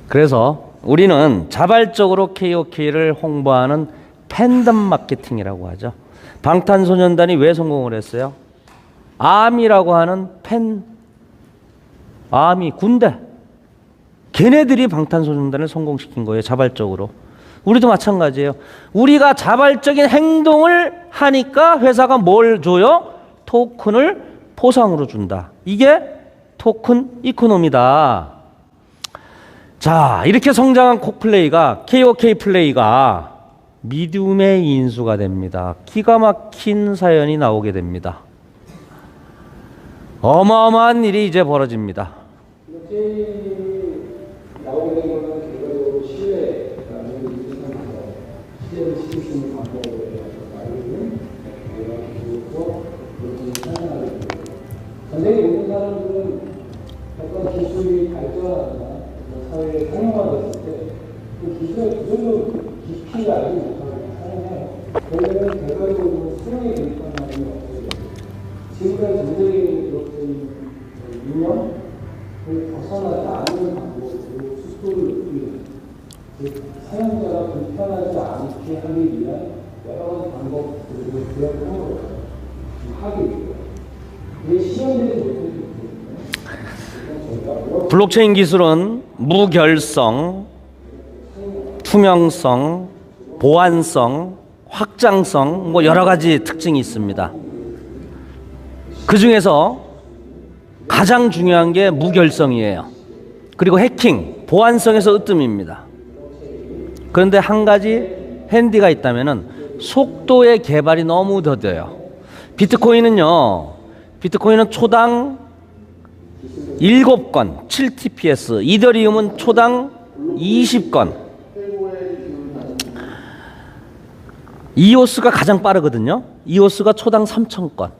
그래서 우리는 자발적으로 KOK를 홍보하는 팬덤 마케팅이라고 하죠. 방탄소년단이 왜 성공을 했어요? 아미라고 하는 아미 군대. 걔네들이 방탄소년단을 성공시킨 거예요. 자발적으로. 우리도 마찬가지예요. 우리가 자발적인 행동을 하니까 회사가 뭘 줘요? 토큰을 포상으로 준다. 이게 토큰 이코노미다. 자, 이렇게 성장한 콕플레이가, KOK 플레이가 미디움의 인수가 됩니다. 기가 막힌 사연이 나오게 됩니다. 어마어마한 일이 이제 벌어집니다. 나오게 된 거는 결과적으로 신뢰라는 신뢰를 지킬 수 있는 방법을 알고는 내가 기술로 그렇게 사용하게 됩니다. 전쟁에 오는 사람들은 어떤 기술이 발전하거나 사회에 사용화가 됐을 때 그 기술을 그대로 깊이 알지 못하고 사용해요. 그러면 결과적으로 수용이 되는 사람이 없어요. 지금까지 전쟁이 그렇게 유명 벗어나지 않는 방법으로 스스로를 사용자가 불편하지 않게 하기 위한 여러 가지 방법들을 구현하는 하기 위해 이게 시험되지 못하기 때문에 블록체인 기술은 무결성, 투명성, 보안성, 확장성 뭐 여러 가지 특징이 있습니다. 그 중에서 가장 중요한 게 무결성이에요. 그리고 해킹, 보안성에서 으뜸입니다. 그런데 한 가지 핸디가 있다면은 속도의 개발이 너무 더뎌요. 비트코인은 초당 7건, 7TPS, 이더리움은 초당 20건. 이오스가 가장 빠르거든요. 이오스가 초당 3,000건.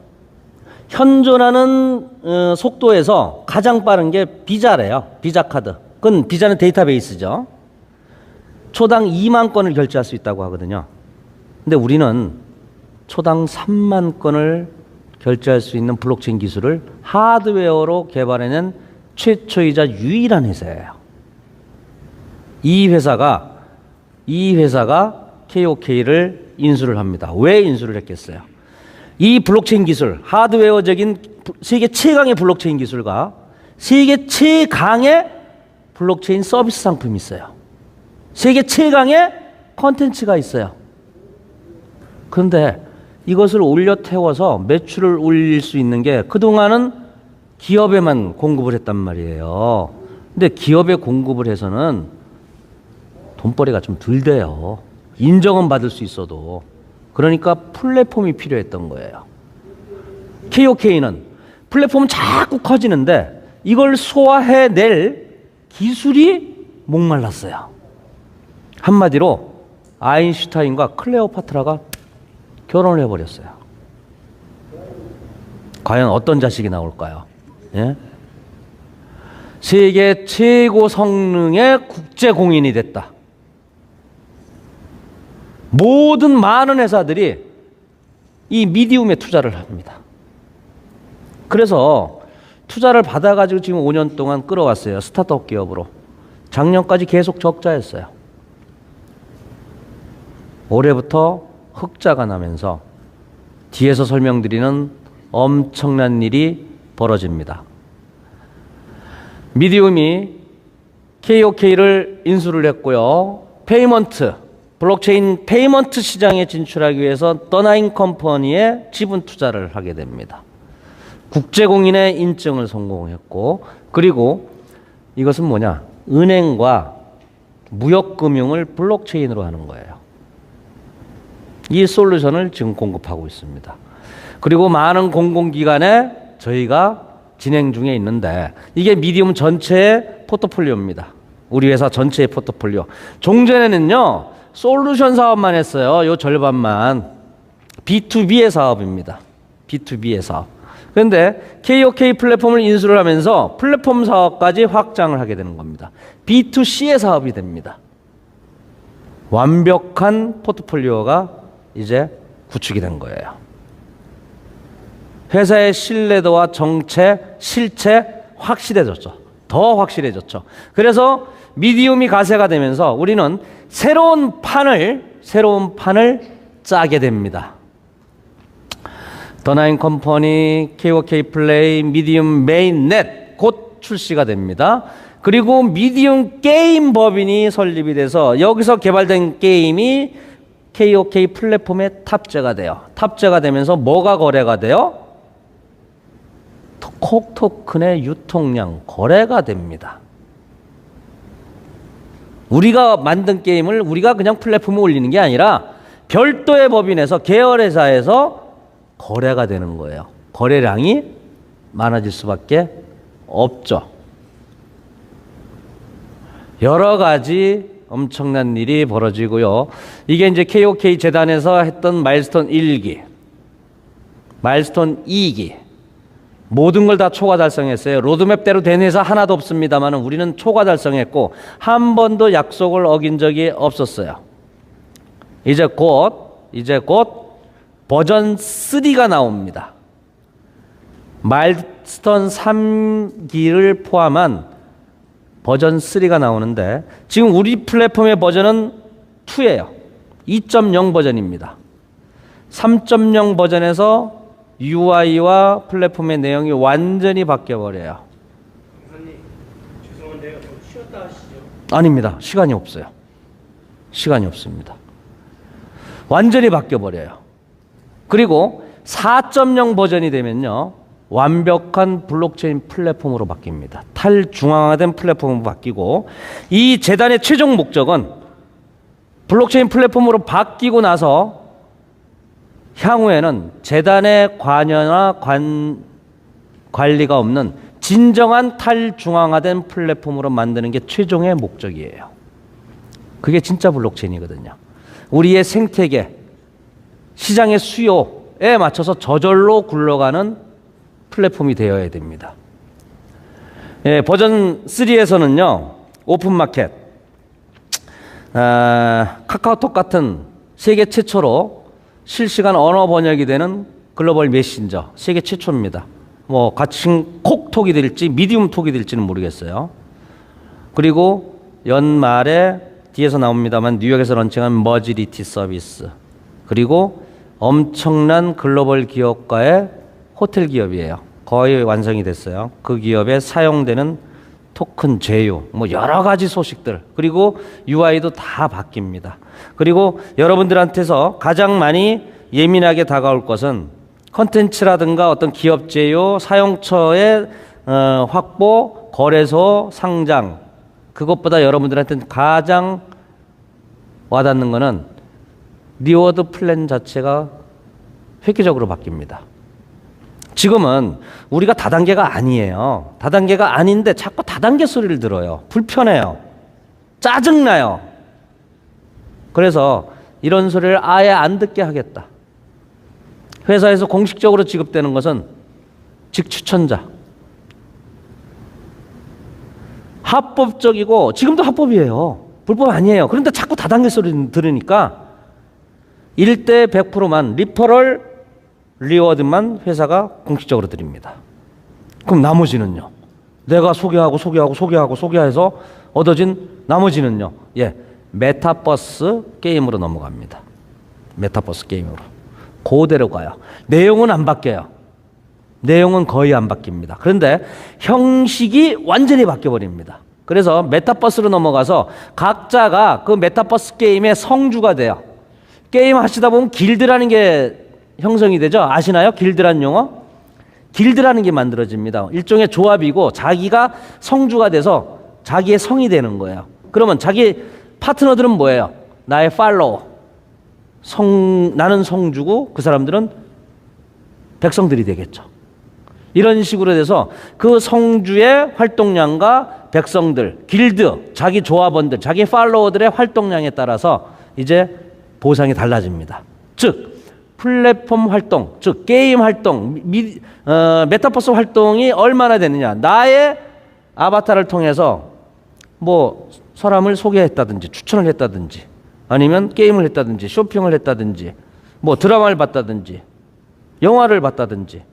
현존하는 속도에서 가장 빠른 게 비자래요. 비자 카드. 그건 비자는 데이터베이스죠. 초당 2만 건을 결제할 수 있다고 하거든요. 근데 우리는 초당 3만 건을 결제할 수 있는 블록체인 기술을 하드웨어로 개발해낸 최초이자 유일한 회사예요. 이 회사가 KOK를 인수를 합니다. 왜 인수를 했겠어요? 이 블록체인 기술, 하드웨어적인 세계 최강의 블록체인 기술과 세계 최강의 블록체인 서비스 상품이 있어요. 세계 최강의 컨텐츠가 있어요. 그런데 이것을 올려 태워서 매출을 올릴 수 있는 게 그동안은 기업에만 공급을 했단 말이에요. 근데 기업에 공급을 해서는 돈벌이가 좀 덜 돼요. 인정은 받을 수 있어도. 그러니까 플랫폼이 필요했던 거예요. KOK는 플랫폼은 자꾸 커지는데 이걸 소화해낼 기술이 목말랐어요. 한마디로 아인슈타인과 클레오파트라가 결혼을 해버렸어요. 과연 어떤 자식이 나올까요? 예? 세계 최고 성능의 국제공인이 됐다. 모든 많은 회사들이 이 미디움에 투자를 합니다. 그래서 투자를 받아가지고 지금 5년 동안 끌어왔어요. 스타트업 기업으로. 작년까지 계속 적자였어요. 올해부터 흑자가 나면서 뒤에서 설명드리는 엄청난 일이 벌어집니다. 미디움이 KOK를 인수를 했고요. 페이먼트, 블록체인 페이먼트 시장에 진출하기 위해서 더나인 컴퍼니에 지분 투자를 하게 됩니다. 국제공인의 인증을 성공했고, 그리고 이것은 뭐냐? 은행과 무역금융을 블록체인으로 하는 거예요. 이 솔루션을 지금 공급하고 있습니다. 그리고 많은 공공기관에 저희가 진행 중에 있는데, 이게 미디움 전체의 포트폴리오입니다. 우리 회사 전체의 포트폴리오. 종전에는요, 솔루션 사업만 했어요. 요 절반만. B2B의 사업입니다. B2B의 사업. 그런데 KOK 플랫폼을 인수를 하면서 플랫폼 사업까지 확장을 하게 되는 겁니다. B2C의 사업이 됩니다. 완벽한 포트폴리오가 이제 구축이 된 거예요. 회사의 신뢰도와 정체, 실체 확실해졌죠. 더 확실해졌죠. 그래서 미디움이 가세가 되면서 우리는 새로운 판을 짜게 됩니다. 더나인 컴퍼니, KOK 플레이, 미디움 메인넷 곧 출시가 됩니다. 그리고 미디움 게임 법인이 설립이 돼서 여기서 개발된 게임이 KOK 플랫폼에 탑재가 돼요. 탑재가 되면서 뭐가 거래가 돼요? 콕 토큰의 유통량 거래가 됩니다. 우리가 만든 게임을 우리가 그냥 플랫폼에 올리는 게 아니라 별도의 법인에서 계열회사에서 거래가 되는 거예요. 거래량이 많아질 수밖에 없죠. 여러 가지 엄청난 일이 벌어지고요. 이게 이제 KOK 재단에서 했던 마일스톤 1기, 마일스톤 2기, 모든 걸 다 초과 달성했어요. 로드맵대로 된 회사 하나도 없습니다만 우리는 초과 달성했고 한 번도 약속을 어긴 적이 없었어요. 이제 곧 버전 3가 나옵니다. 마일스톤 3기를 포함한 버전 3가 나오는데 지금 우리 플랫폼의 버전은 2예요. 2.0 버전입니다. 3.0 버전에서 UI와 플랫폼의 내용이 완전히 바뀌어버려요. 강사님, 죄송한데요. 좀 쉬었다 하시죠. 아닙니다. 시간이 없어요. 시간이 없습니다. 완전히 바뀌어버려요. 그리고 4.0 버전이 되면요. 완벽한 블록체인 플랫폼으로 바뀝니다. 탈중앙화된 플랫폼으로 바뀌고 이 재단의 최종 목적은 블록체인 플랫폼으로 바뀌고 나서 향후에는 재단의 관여나 관리가 없는 진정한 탈중앙화된 플랫폼으로 만드는 게 최종의 목적이에요. 그게 진짜 블록체인이거든요. 우리의 생태계, 시장의 수요에 맞춰서 저절로 굴러가는 플랫폼이 되어야 됩니다. 예, 버전 3에서는요, 오픈마켓, 카카오톡 같은 세계 최초로 실시간 언어 번역이 되는 글로벌 메신저, 세계 최초입니다. 뭐 같이 콕톡이 될지 미디움 톡이 될지는 모르겠어요. 그리고 연말에 뒤에서 나옵니다만 뉴욕에서 런칭한 머지리티 서비스, 그리고 엄청난 글로벌 기업과의 호텔 기업이에요. 거의 완성이 됐어요. 그 기업에 사용되는 토큰 제휴, 뭐 여러 가지 소식들, 그리고 UI도 다 바뀝니다. 그리고 여러분들한테서 가장 많이 예민하게 다가올 것은 컨텐츠라든가 어떤 기업 제휴, 사용처의 확보, 거래소 상장, 그것보다 여러분들한테는 가장 와닿는 것은 리워드 플랜 자체가 획기적으로 바뀝니다. 지금은 우리가 다단계가 아니에요. 다단계가 아닌데 자꾸 다단계 소리를 들어요. 불편해요. 짜증나요. 그래서 이런 소리를 아예 안 듣게 하겠다. 회사에서 공식적으로 지급되는 것은 직추천자. 합법적이고 지금도 합법이에요. 불법 아니에요. 그런데 자꾸 다단계 소리 들으니까 1대 100%만 리퍼럴 리워드만 회사가 공식적으로 드립니다. 그럼 나머지는요? 내가 소개해서 얻어진 나머지는요? 예, 메타버스 게임으로 넘어갑니다. 메타버스 게임으로. 그대로 가요. 내용은 안 바뀌어요. 내용은 거의 안 바뀝니다. 그런데 형식이 완전히 바뀌어버립니다. 그래서 메타버스로 넘어가서 각자가 그 메타버스 게임의 성주가 돼요. 게임 하시다 보면 길드라는 게 형성이 되죠. 아시나요? 길드란 용어? 길드라는 게 만들어집니다. 일종의 조합이고 자기가 성주가 돼서 자기의 성이 되는 거예요. 그러면 자기 파트너들은 뭐예요? 나의 팔로워. 나는 성주고 그 사람들은 백성들이 되겠죠. 이런 식으로 돼서 그 성주의 활동량과 백성들, 길드, 자기 조합원들, 자기 팔로워들의 활동량에 따라서 이제 보상이 달라집니다. 즉 플랫폼 활동, 즉 게임 활동, 메타버스 활동이 얼마나 되느냐. 나의 아바타를 통해서 뭐 사람을 소개했다든지 추천을 했다든지 아니면 게임을 했다든지 쇼핑을 했다든지 뭐 드라마를 봤다든지 영화를 봤다든지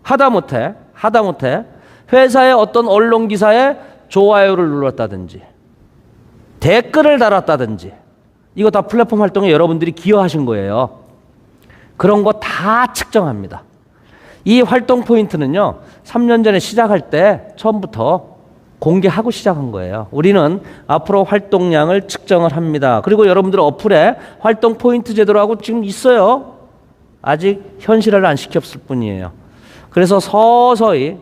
하다못해 회사의 어떤 언론 기사에 좋아요를 눌렀다든지 댓글을 달았다든지 이거 다 플랫폼 활동에 여러분들이 기여하신 거예요. 그런 거 다 측정합니다. 이 활동 포인트는요, 3년 전에 시작할 때 처음부터 공개하고 시작한 거예요. 우리는 앞으로 활동량을 측정을 합니다. 그리고 여러분들 어플에 활동 포인트 제도라고 지금 있어요. 아직 현실화를 안 시켰을 뿐이에요. 그래서 서서히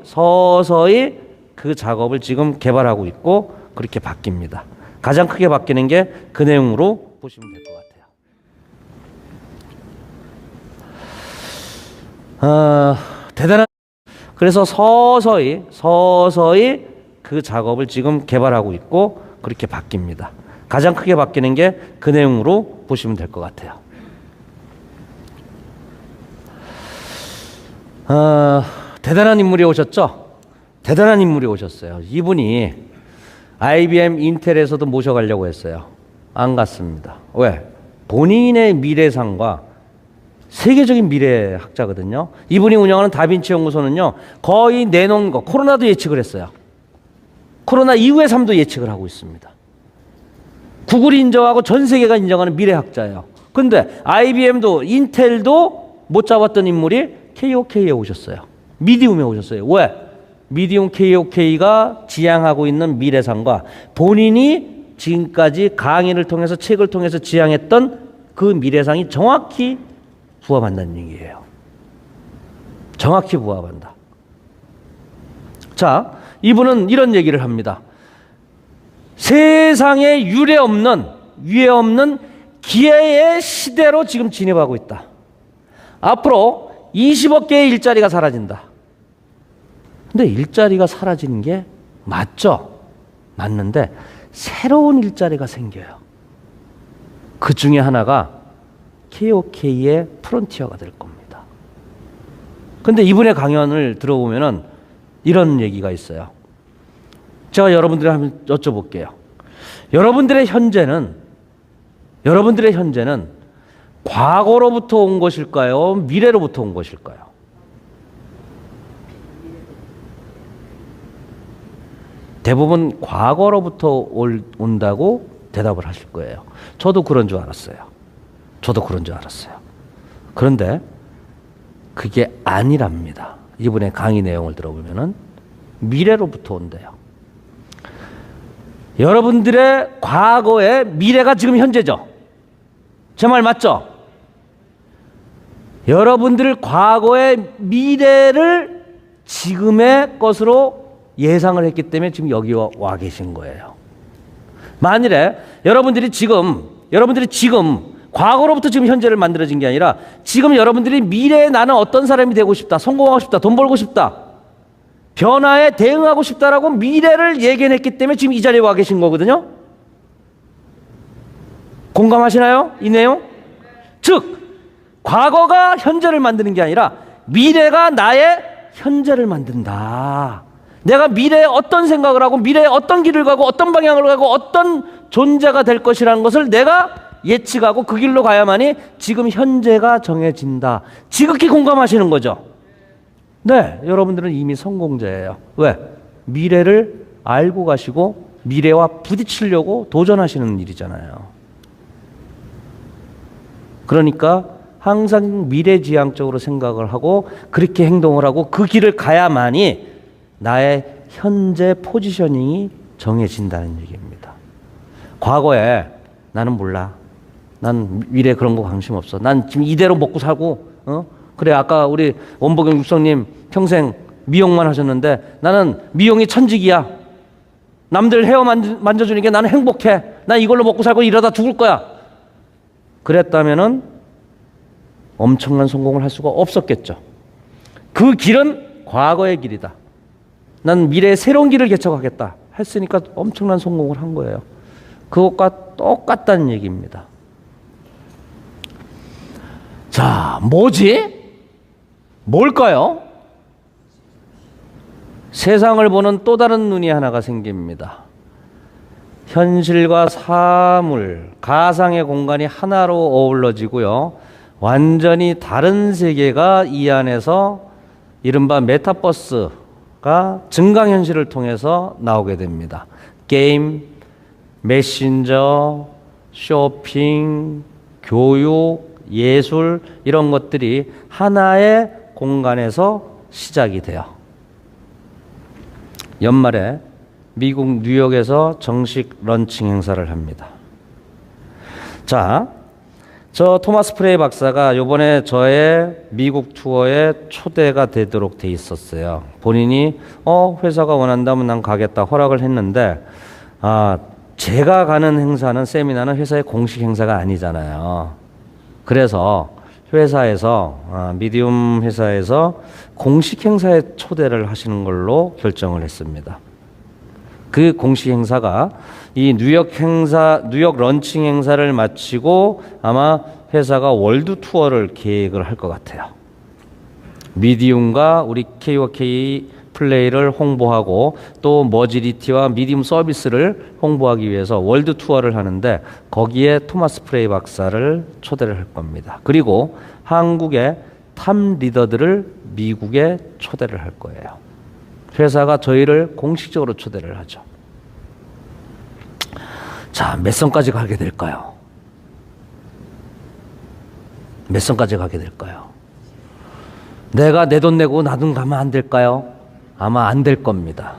그 작업을 지금 개발하고 있고 그렇게 바뀝니다. 가장 크게 바뀌는 게 그 내용으로 보시면 될 것 같아요. 대단한. 그래서 서서히 그 작업을 지금 개발하고 있고 그렇게 바뀝니다. 가장 크게 바뀌는 게 그 내용으로 보시면 될 것 같아요. 대단한 인물이 오셨죠? 대단한 인물이 오셨어요. 이분이 IBM 인텔에서도 모셔가려고 했어요. 안 갔습니다. 왜? 본인의 미래상과 세계적인 미래학자거든요. 이분이 운영하는 다빈치 연구소는요, 거의 내놓은 거, 코로나도 예측을 했어요. 코로나 이후의 삶도 예측을 하고 있습니다. 구글이 인정하고 전 세계가 인정하는 미래학자예요. 근데 IBM도 인텔도 못 잡았던 인물이 KOK에 오셨어요. 미디움에 오셨어요. 왜? 미디움 KOK가 지향하고 있는 미래상과 본인이 지금까지 강의를 통해서 책을 통해서 지향했던 그 미래상이 정확히 부합한다는 얘기예요. 정확히 부합한다. 자, 이분은 이런 얘기를 합니다. 세상에 유례 없는 기회의 시대로 지금 진입하고 있다. 앞으로 20억 개의 일자리가 사라진다. 근데 일자리가 사라지는 게 맞죠? 맞는데 새로운 일자리가 생겨요. 그 중에 하나가 KOK의 프론티어가 될 겁니다. 근데 이분의 강연을 들어보면은 이런 얘기가 있어요. 제가 여러분들이 한번 여쭤볼게요. 여러분들의 현재는 과거로부터 온 것일까요? 미래로부터 온 것일까요? 대부분 과거로부터 온다고 대답을 하실 거예요. 저도 그런 줄 알았어요. 그런데 그게 아니랍니다. 이분의 강의 내용을 들어보면은 미래로부터 온대요. 여러분들의 과거의 미래가 지금 현재죠. 제 말 맞죠? 여러분들 과거의 미래를 지금의 것으로 예상을 했기 때문에 지금 여기 와 계신 거예요. 만일에 여러분들이 지금 과거로부터 지금 현재를 만들어진 게 아니라 지금 여러분들이 미래에 나는 어떤 사람이 되고 싶다, 성공하고 싶다, 돈 벌고 싶다, 변화에 대응하고 싶다라고 미래를 예견했기 때문에 지금 이 자리에 와 계신 거거든요. 공감하시나요? 이 내용? 즉 과거가 현재를 만드는 게 아니라 미래가 나의 현재를 만든다. 내가 미래에 어떤 생각을 하고 미래에 어떤 길을 가고 어떤 방향을 가고 어떤 존재가 될 것이라는 것을 내가 예측하고 그 길로 가야만이 지금 현재가 정해진다. 지극히 공감하시는 거죠? 네, 여러분들은 이미 성공자예요. 왜? 미래를 알고 가시고 미래와 부딪히려고 도전하시는 일이잖아요. 그러니까 항상 미래지향적으로 생각을 하고 그렇게 행동을 하고 그 길을 가야만이 나의 현재 포지셔닝이 정해진다는 얘기입니다. 과거에 나는 몰라. 난 미래 그런 거 관심 없어. 난 지금 이대로 먹고 살고, 그래, 아까 우리 원복영 육성님 평생 미용만 하셨는데 나는 미용이 천직이야. 남들 헤어 만져주는 게 나는 행복해. 난 이걸로 먹고 살고 이러다 죽을 거야. 그랬다면은 엄청난 성공을 할 수가 없었겠죠. 그 길은 과거의 길이다. 난 미래의 새로운 길을 개척하겠다 했으니까 엄청난 성공을 한 거예요. 그것과 똑같다는 얘기입니다. 자, 뭐지? 뭘까요? 세상을 보는 또 다른 눈이 하나가 생깁니다. 현실과 사물, 가상의 공간이 하나로 어우러지고요. 완전히 다른 세계가 이 안에서 이른바 메타버스가 증강현실을 통해서 나오게 됩니다. 게임, 메신저, 쇼핑, 교육, 예술 이런 것들이 하나의 공간에서 시작이 돼요. 연말에 미국 뉴욕에서 정식 런칭 행사를 합니다. 자, 저 토마스 프레이 박사가 요번에 저의 미국 투어에 초대가 되도록 돼 있었어요. 본인이 회사가 원한다면 난 가겠다 허락을 했는데 제가 가는 행사는 세미나는 회사의 공식 행사가 아니잖아요. 그래서 회사에서 미디움 회사에서 공식 행사에 초대를 하시는 걸로 결정을 했습니다. 그 공식 행사가 이 뉴욕 런칭 행사를 마치고 아마 회사가 월드 투어를 계획을 할 것 같아요. 미디움과 우리 K&K 플레이를 홍보하고 또 머지리티와 미디움 서비스를 홍보하기 위해서 월드 투어를 하는데 거기에 토마스 프레이 박사를 초대를 할 겁니다. 그리고 한국의 탑 리더들을 미국에 초대를 할 거예요. 회사가 저희를 공식적으로 초대를 하죠. 자, 몇 선까지 가게 될까요? 몇 선까지 가게 될까요? 내가 내 돈 내고 나 돈 가면 안 될까요? 아마 안 될 겁니다.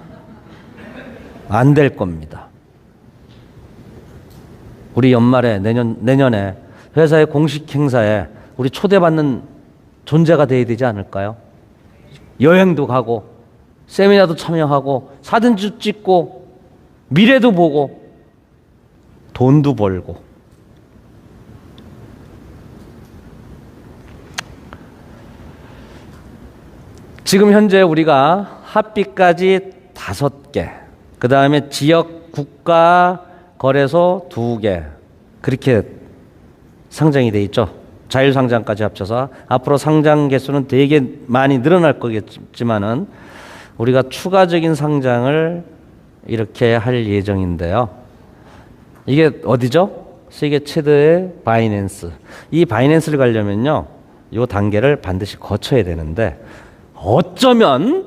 안 될 겁니다. 우리 연말에 내년에 회사의 공식 행사에 우리 초대받는 존재가 돼야 되지 않을까요? 여행도 가고 세미나도 참여하고 사진도 찍고 미래도 보고 돈도 벌고. 지금 현재 우리가 합비까지 5개, 그 다음에 지역 국가 거래소 2개 그렇게 상장이 돼 있죠. 자율상장까지 합쳐서 앞으로 상장 개수는 되게 많이 늘어날 거겠지만은 우리가 추가적인 상장을 이렇게 할 예정인데요. 이게 어디죠? 세계 최대의 바이낸스. 이 바이낸스를 가려면요, 이 단계를 반드시 거쳐야 되는데 어쩌면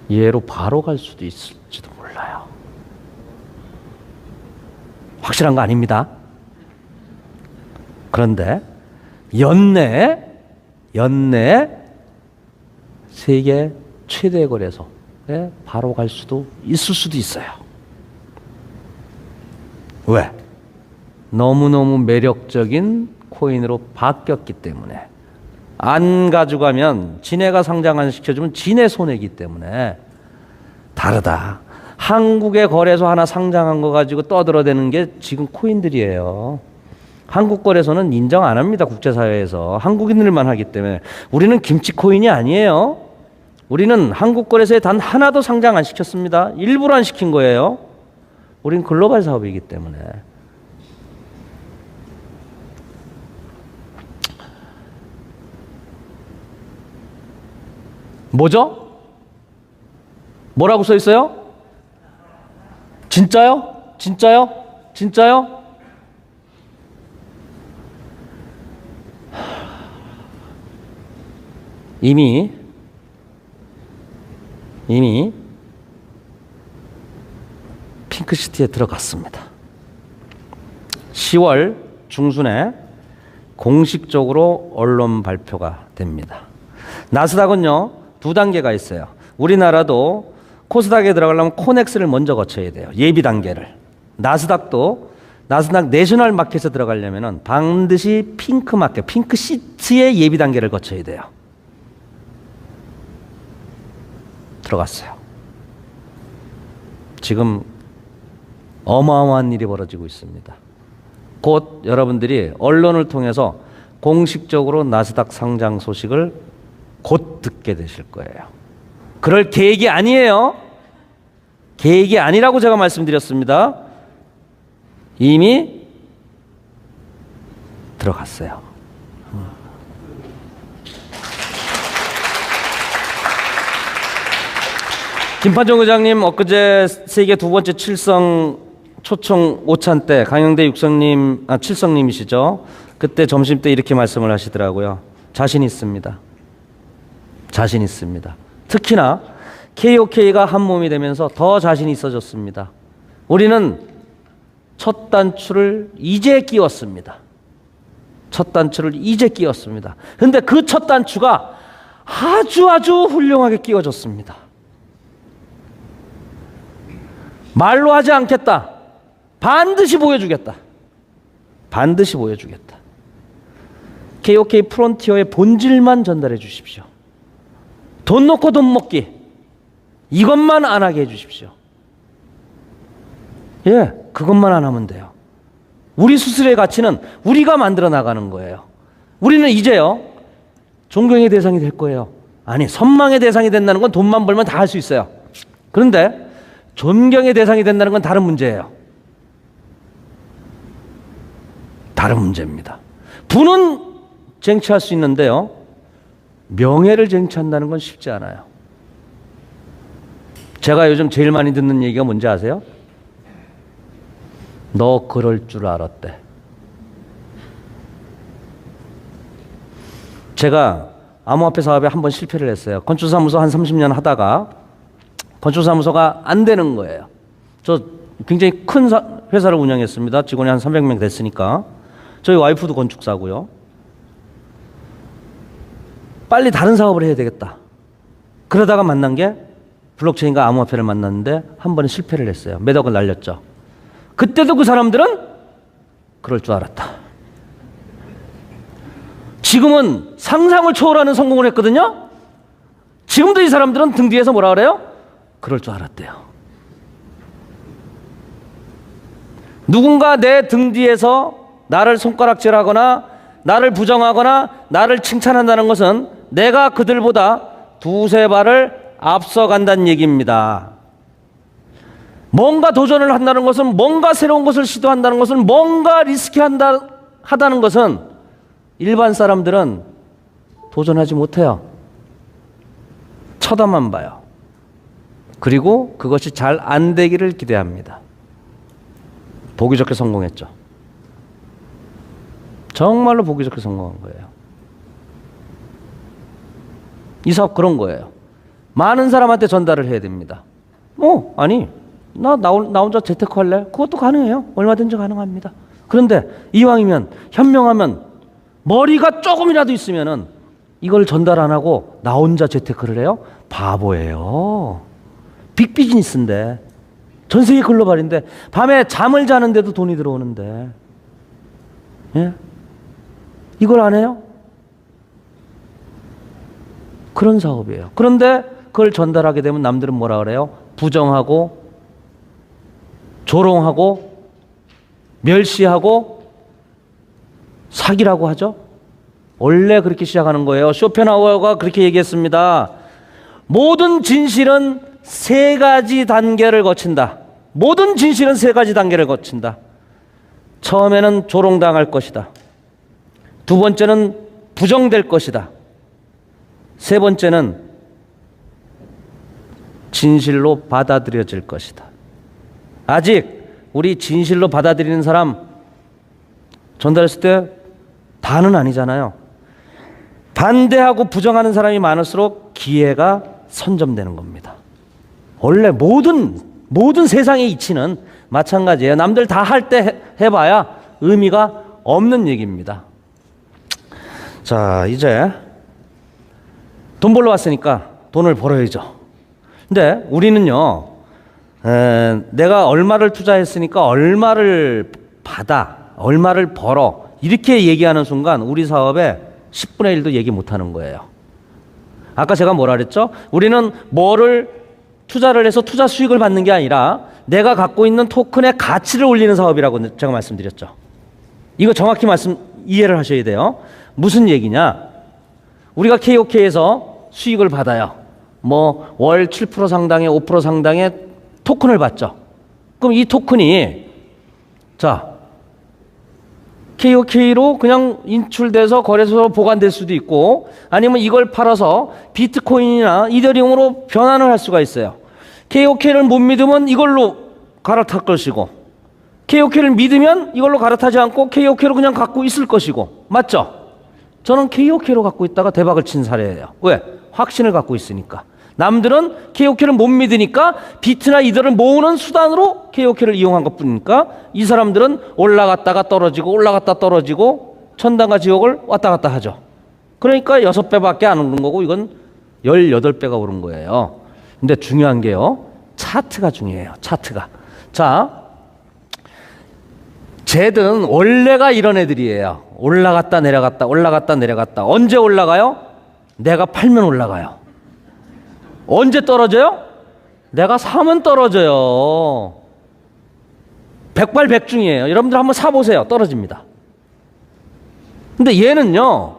얘로 바로 갈 수도 있을지도 몰라요. 확실한 거 아닙니다. 그런데 연내 세계 최대 거래소에 바로 갈 수도 있을 수도 있어요. 왜? 너무너무 매력적인 코인으로 바뀌었기 때문에. 안 가져가면 지네가 상장 안 시켜주면 지네 손해이기 때문에. 다르다. 한국의 거래소 하나 상장한 거 가지고 떠들어대는 게 지금 코인들이에요. 한국 거래소는 인정 안 합니다. 국제사회에서. 한국인들만 하기 때문에. 우리는 김치 코인이 아니에요. 우리는 한국 거래소에 단 하나도 상장 안 시켰습니다. 일부러 안 시킨 거예요. 우린 글로벌 사업이기 때문에. 뭐죠? 뭐라고 써 있어요? 진짜요? 진짜요? 진짜요? 이미 핑크시티에 들어갔습니다. 10월 중순에 공식적으로 언론 발표가 됩니다. 나스닥은요, 2단계가 있어요. 우리나라도 코스닥에 들어가려면 코넥스를 먼저 거쳐야 돼요. 예비 단계를. 나스닥도 나스닥 내셔널 마켓에 들어가려면 반드시 핑크 마켓, 핑크시티의 예비 단계를 거쳐야 돼요. 들어갔어요. 지금 어마어마한 일이 벌어지고 있습니다. 곧 여러분들이 언론을 통해서 공식적으로 나스닥 상장 소식을 곧 듣게 되실 거예요. 그럴 계획이 아니에요. 계획이 아니라고 제가 말씀드렸습니다. 이미 들어갔어요. 김판종 의장님 엊그제 세계 두 번째 칠성 초청 오찬 때 강영대 칠성님이시죠. 그때 점심 때 이렇게 말씀을 하시더라고요. 자신 있습니다. 자신 있습니다. 특히나 KOK가 한 몸이 되면서 더 자신이 있어졌습니다. 우리는 첫 단추를 이제 끼웠습니다. 첫 단추를 이제 끼웠습니다. 근데 그 첫 단추가 아주 훌륭하게 끼워졌습니다. 말로 하지 않겠다. 반드시 보여주겠다. 반드시 보여주겠다. KOK 프론티어의 본질만 전달해 주십시오. 돈 놓고 돈 먹기. 이것만 안 하게 해 주십시오. 예, 그것만 안 하면 돼요. 우리 수술의 가치는 우리가 만들어 나가는 거예요. 우리는 이제요, 존경의 대상이 될 거예요. 아니, 선망의 대상이 된다는 건 돈만 벌면 다 할 수 있어요. 그런데 존경의 대상이 된다는 건 다른 문제예요. 다른 문제입니다. 부는 쟁취할 수 있는데요, 명예를 쟁취한다는 건 쉽지 않아요. 제가 요즘 제일 많이 듣는 얘기가 뭔지 아세요? 너 그럴 줄 알았대. 제가 암호화폐 사업에 한 번 실패를 했어요. 건축사무소 한 30년 하다가 건축사무소가 안 되는 거예요. 저 굉장히 큰 회사를 운영했습니다. 직원이 한 300명 됐으니까. 저희 와이프도 건축사고요. 빨리 다른 사업을 해야 되겠다. 그러다가 만난 게 블록체인과 암호화폐를 만났는데 한 번에 실패를 했어요. 몇 억을 날렸죠. 그때도 그 사람들은 그럴 줄 알았다. 지금은 상상을 초월하는 성공을 했거든요. 지금도 이 사람들은 등 뒤에서 뭐라 그래요? 그럴 줄 알았대요. 누군가 내 등 뒤에서 나를 손가락질하거나 나를 부정하거나 나를 칭찬한다는 것은 내가 그들보다 두세 발을 앞서간다는 얘기입니다. 뭔가 도전을 한다는 것은, 뭔가 새로운 것을 시도한다는 것은, 뭔가 리스키하다는 것은 일반 사람들은 도전하지 못해요. 쳐다만 봐요. 그리고 그것이 잘 안 되기를 기대합니다. 보기 좋게 성공했죠. 정말로 보기 좋게 성공한 거예요. 이 사업 그런 거예요. 많은 사람한테 전달을 해야 됩니다. 아니, 나 혼자 재테크 할래? 그것도 가능해요. 얼마든지 가능합니다. 그런데 이왕이면, 현명하면, 머리가 조금이라도 있으면은 이걸 전달 안 하고 나 혼자 재테크를 해요? 바보예요. 빅비즈니스인데, 전 세계 글로벌인데, 밤에 잠을 자는데도 돈이 들어오는데, 예? 이걸 안 해요? 그런 사업이에요. 그런데 그걸 전달하게 되면 남들은 뭐라 그래요? 부정하고, 조롱하고, 멸시하고, 사기라고 하죠. 원래 그렇게 시작하는 거예요. 쇼펜하우어가 그렇게 얘기했습니다. 모든 진실은 세 가지 단계를 거친다. 모든 진실은 세 가지 단계를 거친다. 처음에는 조롱당할 것이다. 두 번째는 부정될 것이다. 세 번째는 진실로 받아들여질 것이다. 아직 우리 진실로 받아들이는 사람 전달했을 때 다는 아니잖아요. 반대하고 부정하는 사람이 많을수록 기회가 선점되는 겁니다. 원래 모든 세상의 이치는 마찬가지예요. 남들 다 할 때 해봐야 의미가 없는 얘기입니다. 자, 이제 돈 벌러 왔으니까 돈을 벌어야죠. 근데 우리는요, 내가 얼마를 투자했으니까 얼마를 받아, 얼마를 벌어, 이렇게 얘기하는 순간 우리 사업에 10분의 1도 얘기 못하는 거예요. 아까 제가 뭐라 그랬죠? 우리는 뭐를 투자를 해서 투자 수익을 받는 게 아니라 내가 갖고 있는 토큰의 가치를 올리는 사업이라고 제가 말씀드렸죠. 이거 정확히 이해를 하셔야 돼요. 무슨 얘기냐? 우리가 KOK에서 수익을 받아요. 뭐 월 7% 상당의 5% 상당의 토큰을 받죠. 그럼 이 토큰이 자 KOK로 그냥 인출돼서 거래소로 보관될 수도 있고 아니면 이걸 팔아서 비트코인이나 이더리움으로 변환을 할 수가 있어요. KOK를 못 믿으면 이걸로 갈아탈 것이고 KOK를 믿으면 이걸로 갈아타지 않고 KOK로 그냥 갖고 있을 것이고 맞죠? 저는 KOK로 갖고 있다가 대박을 친 사례예요. 왜? 확신을 갖고 있으니까. 남들은 KOK를 못 믿으니까 비트나 이더를 모으는 수단으로 KOK를 이용한 것뿐이니까 이 사람들은 올라갔다가 떨어지고 올라갔다 떨어지고 천당과 지옥을 왔다 갔다 하죠. 그러니까 6배밖에 안 오른 거고 이건 18배가 오른 거예요. 근데 중요한 게요. 차트가 중요해요. 차트가. 자, 쟤든 원래가 이런 애들이에요. 올라갔다 내려갔다 올라갔다 내려갔다. 언제 올라가요? 내가 팔면 올라가요. 언제 떨어져요? 내가 사면 떨어져요. 백발백중이에요. 여러분들 한번 사보세요. 떨어집니다. 근데 얘는요,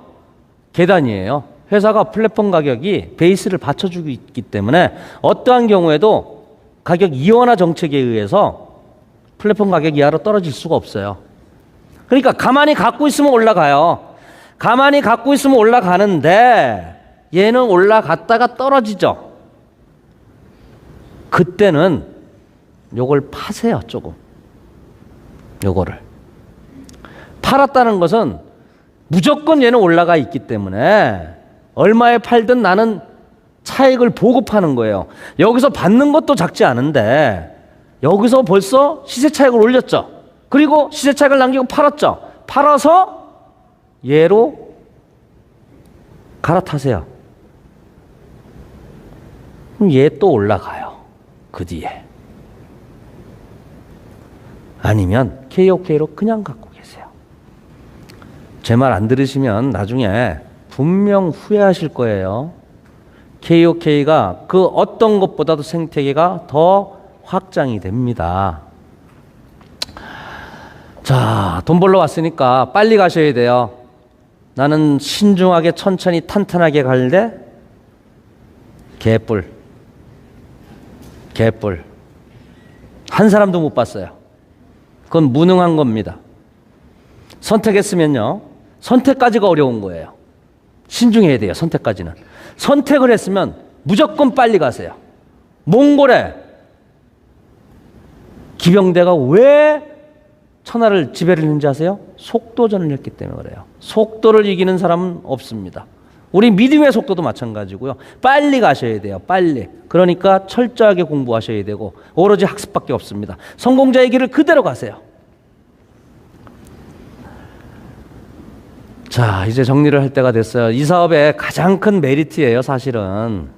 계단이에요. 회사가 플랫폼 가격이 베이스를 받쳐주고 있기 때문에 어떠한 경우에도 가격 이원화 정책에 의해서 플랫폼 가격 이하로 떨어질 수가 없어요. 그러니까 가만히 갖고 있으면 올라가요. 가만히 갖고 있으면 올라가는데 얘는 올라갔다가 떨어지죠. 그때는 요걸 파세요. 조금. 요거를. 팔았다는 것은 무조건 얘는 올라가 있기 때문에 얼마에 팔든 나는 차익을 보고 파는 거예요. 여기서 받는 것도 작지 않은데 여기서 벌써 시세 차익을 올렸죠. 그리고 시세 차익을 남기고 팔았죠. 팔아서 얘로 갈아타세요. 그럼 얘 또 올라가요. 그 뒤에. 아니면 KOK로 그냥 갖고 계세요. 제 말 안 들으시면 나중에 분명 후회하실 거예요. KOK가 그 어떤 것보다도 생태계가 더 확장이 됩니다. 자, 돈 벌러 왔으니까 빨리 가셔야 돼요. 나는 신중하게 천천히 탄탄하게 갈래? 개뿔. 한 사람도 못 봤어요. 그건 무능한 겁니다. 선택했으면요. 선택까지가 어려운 거예요. 신중해야 돼요. 선택까지는. 선택을 했으면 무조건 빨리 가세요. 몽골에 기병대가 왜 천하를 지배를 했는지 아세요? 속도전을 했기 때문에 그래요. 속도를 이기는 사람은 없습니다. 우리 믿음의 속도도 마찬가지고요. 빨리 가셔야 돼요. 빨리. 그러니까 철저하게 공부하셔야 되고 오로지 학습밖에 없습니다. 성공자의 길을 그대로 가세요. 자, 이제 정리를 할 때가 됐어요. 이 사업의 가장 큰 메리트예요. 사실은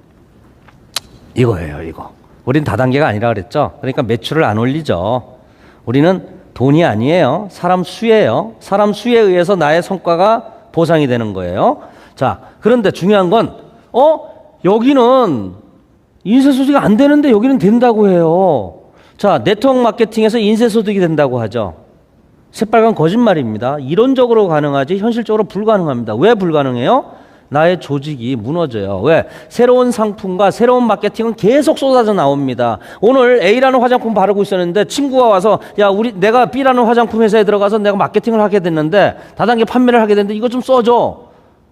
이거예요. 이거. 우린 다단계가 아니라 그랬죠. 그러니까 매출을 안 올리죠. 우리는 돈이 아니에요. 사람 수예요. 사람 수에 의해서 나의 성과가 보상이 되는 거예요. 자, 그런데 중요한 건 여기는 인쇄소득이 안 되는데 여기는 된다고 해요. 자, 네트워크 마케팅에서 인쇄소득이 된다고 하죠. 새빨간 거짓말입니다. 이론적으로 가능하지 현실적으로 불가능합니다. 왜 불가능해요? 나의 조직이 무너져요. 왜? 새로운 상품과 새로운 마케팅은 계속 쏟아져 나옵니다. 오늘 A라는 화장품 바르고 있었는데 친구가 와서 야, 내가 B라는 화장품 회사에 들어가서 내가 마케팅을 하게 됐는데 다단계 판매를 하게 됐는데 이거 좀 써줘.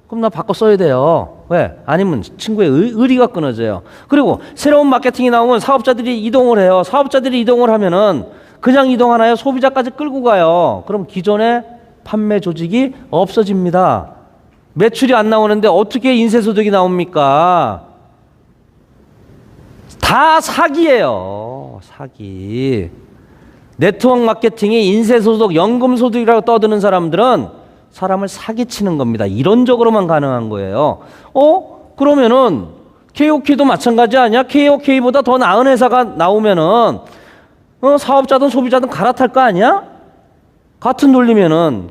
그럼 나 바꿔 써야 돼요. 왜? 아니면 친구의 의리가 끊어져요. 그리고 새로운 마케팅이 나오면 사업자들이 이동을 해요. 사업자들이 이동을 하면은 그냥 이동하나요? 소비자까지 끌고 가요. 그럼 기존의 판매 조직이 없어집니다. 매출이 안 나오는데 어떻게 인쇄소득이 나옵니까? 다 사기예요. 사기. 네트워크 마케팅이 인쇄소득, 연금소득이라고 떠드는 사람들은 사람을 사기치는 겁니다. 이론적으로만 가능한 거예요. 그러면은 KOK도 마찬가지 아니야? KOK보다 더 나은 회사가 나오면은 사업자든 소비자든 갈아탈 거 아니야? 같은 논리면은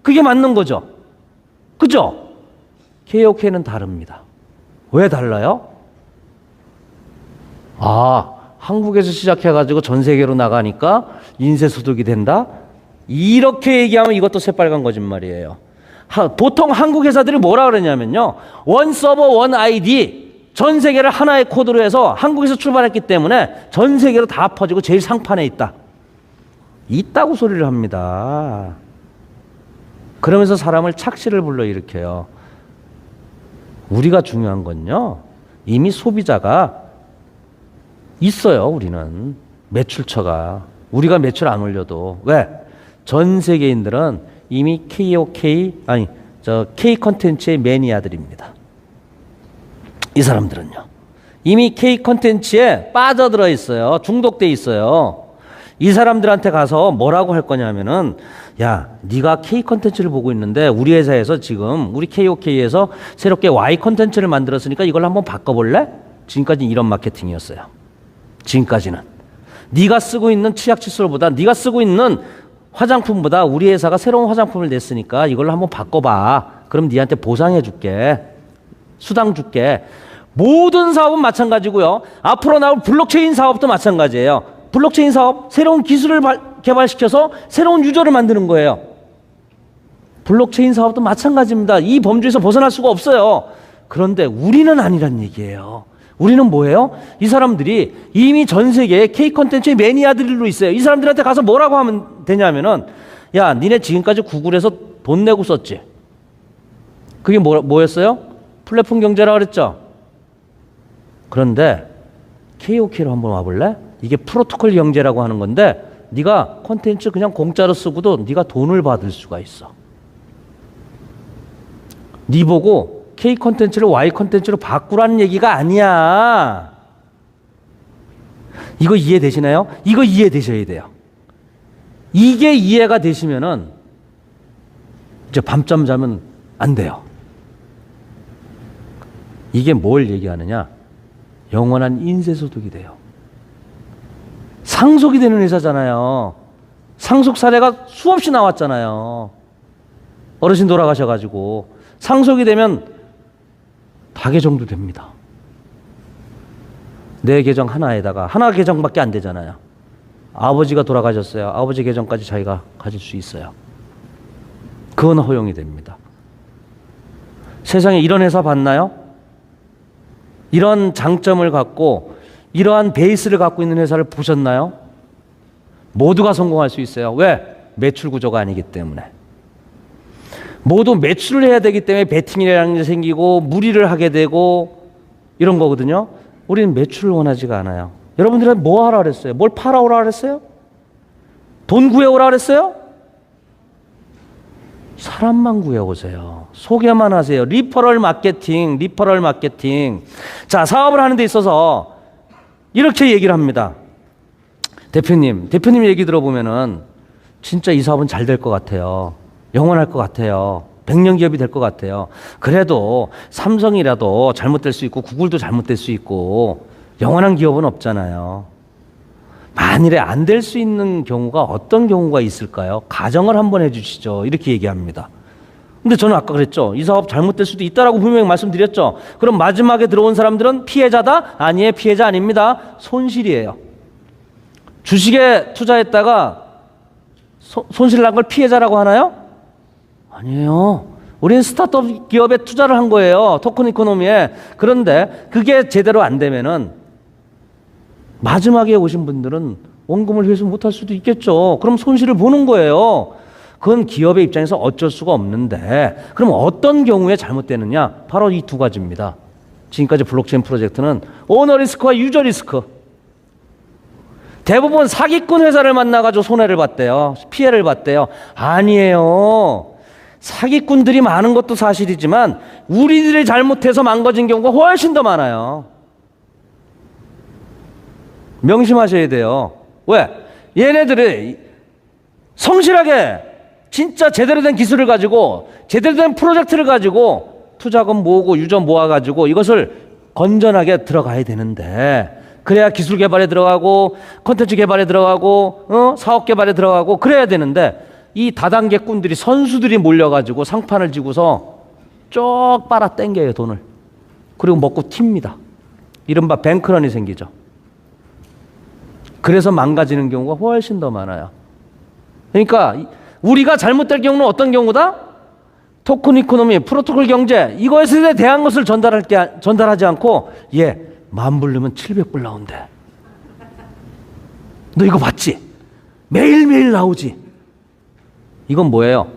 그게 맞는 거죠. 그죠? KOK는 다릅니다. 왜 달라요? 한국에서 시작해가지고 전 세계로 나가니까 인쇄소득이 된다? 이렇게 얘기하면 이것도 새빨간 거짓말이에요. 보통 한국 회사들이 뭐라 그러냐면요. 원 서버, 원 아이디. 전 세계를 하나의 코드로 해서 한국에서 출발했기 때문에 전 세계로 다 퍼지고 제일 상판에 있다. 있다고 소리를 합니다. 그러면서 사람을 착시를 불러일으켜요. 우리가 중요한 건요. 이미 소비자가 있어요. 우리는 매출처가. 우리가 매출 안 올려도. 왜? 전 세계인들은 이미 K 컨텐츠의 매니아들입니다. 이 사람들은요. 이미 K 컨텐츠에 빠져들어 있어요. 중독돼 있어요. 이 사람들한테 가서 뭐라고 할 거냐면은 야, 네가 K 컨텐츠를 보고 있는데 우리 회사에서 지금 우리 KOK에서 새롭게 Y 컨텐츠를 만들었으니까 이걸 한번 바꿔볼래? 지금까지는 이런 마케팅이었어요. 지금까지는. 네가 쓰고 있는 치약 칫솔보다 네가 쓰고 있는 화장품보다 우리 회사가 새로운 화장품을 냈으니까 이걸로 한번 바꿔봐. 그럼 네한테 보상해 줄게. 수당 줄게. 모든 사업은 마찬가지고요. 앞으로 나올 블록체인 사업도 마찬가지예요. 블록체인 사업, 새로운 기술을 개발시켜서 새로운 유저를 만드는 거예요. 블록체인 사업도 마찬가지입니다. 이 범주에서 벗어날 수가 없어요. 그런데 우리는 아니란 얘기예요. 우리는 뭐예요? 이 사람들이 이미 전 세계에 K 컨텐츠의 매니아들로 있어요. 이 사람들한테 가서 뭐라고 하면 되냐면은 야, 니네 지금까지 구글에서 돈 내고 썼지? 그게 뭐였어요? 플랫폼 경제라고 그랬죠? 그런데 KOK로 한번 와볼래? 이게 프로토콜 경제라고 하는 건데 네가 콘텐츠 그냥 공짜로 쓰고도 네가 돈을 받을 수가 있어. 네 보고 K 콘텐츠를 Y 콘텐츠로 바꾸라는 얘기가 아니야. 이거 이해되시나요? 이거 이해되셔야 돼요. 이게 이해가 되시면은 이제 밤잠 자면 안 돼요. 이게 뭘 얘기하느냐? 영원한 인쇄소득이 돼요. 상속이 되는 회사잖아요. 상속 사례가 수없이 나왔잖아요. 어르신 돌아가셔가지고 상속이 되면 다 계정도 됩니다. 내 계정 하나에다가 하나 계정밖에 안 되잖아요. 아버지가 돌아가셨어요. 아버지 계정까지 자기가 가질 수 있어요. 그건 허용이 됩니다. 세상에 이런 회사 봤나요? 이런 장점을 갖고 이러한 베이스를 갖고 있는 회사를 보셨나요? 모두가 성공할 수 있어요. 왜? 매출 구조가 아니기 때문에. 모두 매출을 해야 되기 때문에 베팅이라는 게 생기고 무리를 하게 되고 이런 거거든요. 우리는 매출을 원하지가 않아요. 여러분들은 뭐 하라 그랬어요? 뭘 팔아오라 그랬어요? 돈 구해오라 그랬어요? 사람만 구해오세요. 소개만 하세요. 리퍼럴 마케팅. 자, 사업을 하는 데 있어서 이렇게 얘기를 합니다. 대표님 얘기 들어보면은 진짜 이 사업은 잘 될 것 같아요. 영원할 것 같아요. 100년 기업이 될 것 같아요. 그래도 삼성이라도 잘못될 수 있고 구글도 잘못될 수 있고 영원한 기업은 없잖아요. 만일에 안 될 수 있는 경우가 어떤 경우가 있을까요? 가정을 한번 해주시죠. 이렇게 얘기합니다. 근데 저는 아까 그랬죠. 이 사업 잘못될 수도 있다라고 분명히 말씀드렸죠. 그럼 마지막에 들어온 사람들은 피해자다? 아니에요. 피해자 아닙니다. 손실이에요. 주식에 투자했다가 손실 난 걸 피해자라고 하나요? 아니에요. 우리는 스타트업 기업에 투자를 한 거예요. 토큰 이코노미에. 그런데 그게 제대로 안 되면은 마지막에 오신 분들은 원금을 회수 못할 수도 있겠죠. 그럼 손실을 보는 거예요. 그건 기업의 입장에서 어쩔 수가 없는데, 그럼 어떤 경우에 잘못되느냐? 바로 이 두 가지입니다. 지금까지 블록체인 프로젝트는 오너 리스크와 유저 리스크. 대부분 사기꾼 회사를 만나가지고 손해를 봤대요. 피해를 봤대요. 아니에요. 사기꾼들이 많은 것도 사실이지만 우리들이 잘못해서 망가진 경우가 훨씬 더 많아요. 명심하셔야 돼요. 왜? 얘네들이 성실하게 진짜 제대로 된 기술을 가지고 제대로 된 프로젝트를 가지고 투자금 모으고 유저 모아가지고 이것을 건전하게 들어가야 되는데, 그래야 기술 개발에 들어가고 콘텐츠 개발에 들어가고 사업 개발에 들어가고 그래야 되는데, 이 다단계 꾼들이 선수들이 몰려가지고 상판을 지고서 쭉 빨아 당겨요 돈을. 그리고 먹고 튑니다. 이른바 뱅크런이 생기죠. 그래서 망가지는 경우가 훨씬 더 많아요. 그러니까 우리가 잘못될 경우는 어떤 경우다? 토큰 이코노미, 프로토콜 경제, 이것에 대한 것을 전달하지 않고, $10,000 넣으면 $700 나온대. 너 이거 봤지? 매일매일 나오지? 이건 뭐예요?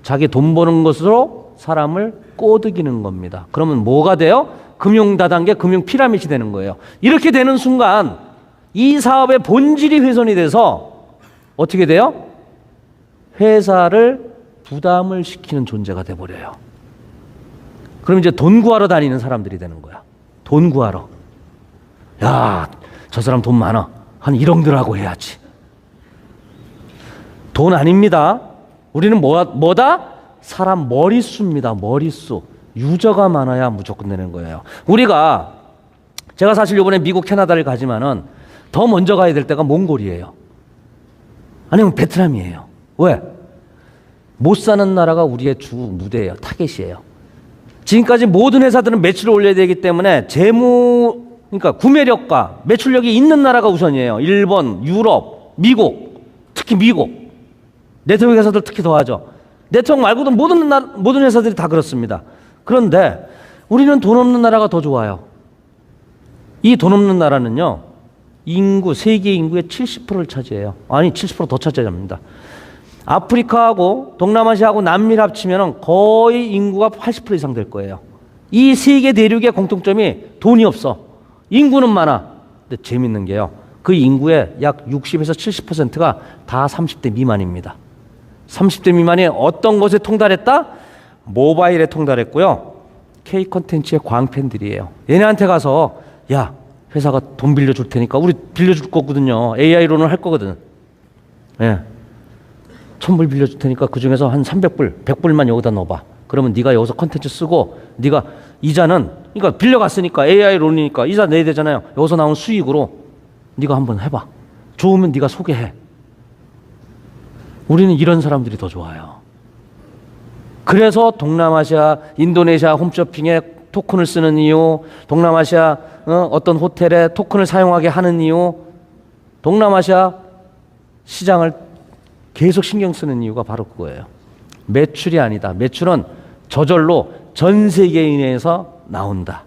자기 돈 버는 것으로 사람을 꼬드기는 겁니다. 그러면 뭐가 돼요? 금융 다단계, 금융 피라미드이 되는 거예요. 이렇게 되는 순간 이 사업의 본질이 훼손이 돼서 어떻게 돼요? 회사를 부담을 시키는 존재가 돼버려요. 그럼 이제 돈 구하러 다니는 사람들이 되는 거야. 돈 구하러. 야, 저 사람 돈 많아. 한 1억 들하고 해야지. 돈 아닙니다. 우리는 뭐다? 사람 머릿수입니다. 머릿수. 유저가 많아야 무조건 되는 거예요. 제가 사실 이번에 미국, 캐나다를 가지만은 더 먼저 가야 될 때가 몽골이에요. 아니면 베트남이에요. 왜? 못 사는 나라가 우리의 주 무대예요. 타겟이에요. 지금까지 모든 회사들은 매출을 올려야 되기 때문에 그러니까 구매력과 매출력이 있는 나라가 우선이에요. 일본, 유럽, 미국, 특히 미국. 네트워크 회사들 특히 더하죠. 네트워크 말고도 모든 회사들이 다 그렇습니다. 그런데 우리는 돈 없는 나라가 더 좋아요. 이 돈 없는 나라는요, 세계 인구의 70%를 차지해요. 아니, 70% 더 차지합니다. 아프리카하고 동남아시아하고 남미를 합치면 거의 인구가 80% 이상 될 거예요. 이 세계 대륙의 공통점이 돈이 없어. 인구는 많아. 근데 재밌는 게요, 그 인구의 약 60에서 70%가 다 30대 미만입니다. 30대 미만이 어떤 것에 통달했다? 모바일에 통달했고요. K 콘텐츠의 광팬들이에요. 얘네한테 가서, 야, 회사가 돈 빌려줄 테니까 우리 빌려줄 거거든요. AI로는 할 거거든. 예. $1,000 빌려줄 테니까 그 중에서 한 $300, $100만 여기다 넣어봐. 그러면 네가 여기서 콘텐츠 쓰고, 네가 이자는, 그러니까 빌려갔으니까 AI 론이니까 이자 내야 되잖아요. 여기서 나온 수익으로 네가 한번 해봐. 좋으면 네가 소개해. 우리는 이런 사람들이 더 좋아요. 그래서 동남아시아, 인도네시아 홈쇼핑에 토큰을 쓰는 이유, 동남아시아 어떤 호텔에 토큰을 사용하게 하는 이유, 동남아시아 시장을 계속 신경 쓰는 이유가 바로 그거예요. 매출이 아니다. 매출은 저절로 전 세계인에서 나온다.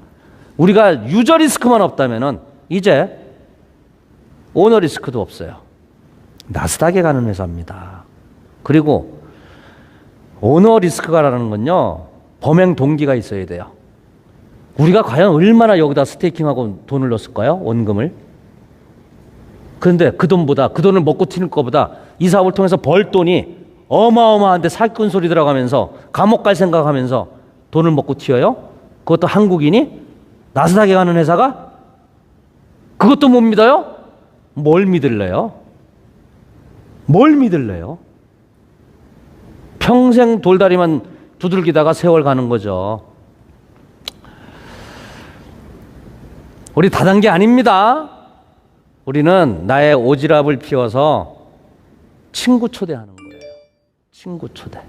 우리가 유저 리스크만 없다면은 이제 오너 리스크도 없어요. 나스닥에 가는 회사입니다. 그리고 오너 리스크가라는 건요, 범행 동기가 있어야 돼요. 우리가 과연 얼마나 여기다 스테이킹하고 돈을 넣었을까요? 원금을. 그런데 그 돈을 먹고 튀는 것보다 이 사업을 통해서 벌 돈이 어마어마한데 사기꾼 소리 들어가면서 감옥 갈 생각하면서 돈을 먹고 튀어요? 그것도 한국인이? 나스닥에 가는 회사가? 그것도 못 믿어요? 뭘 믿을래요? 뭘 믿을래요? 평생 돌다리만 두들기다가 세월 가는 거죠. 우리 다단계 아닙니다. 우리는 나의 오지랖을 피워서 친구 초대하는 거예요. 친구 초대.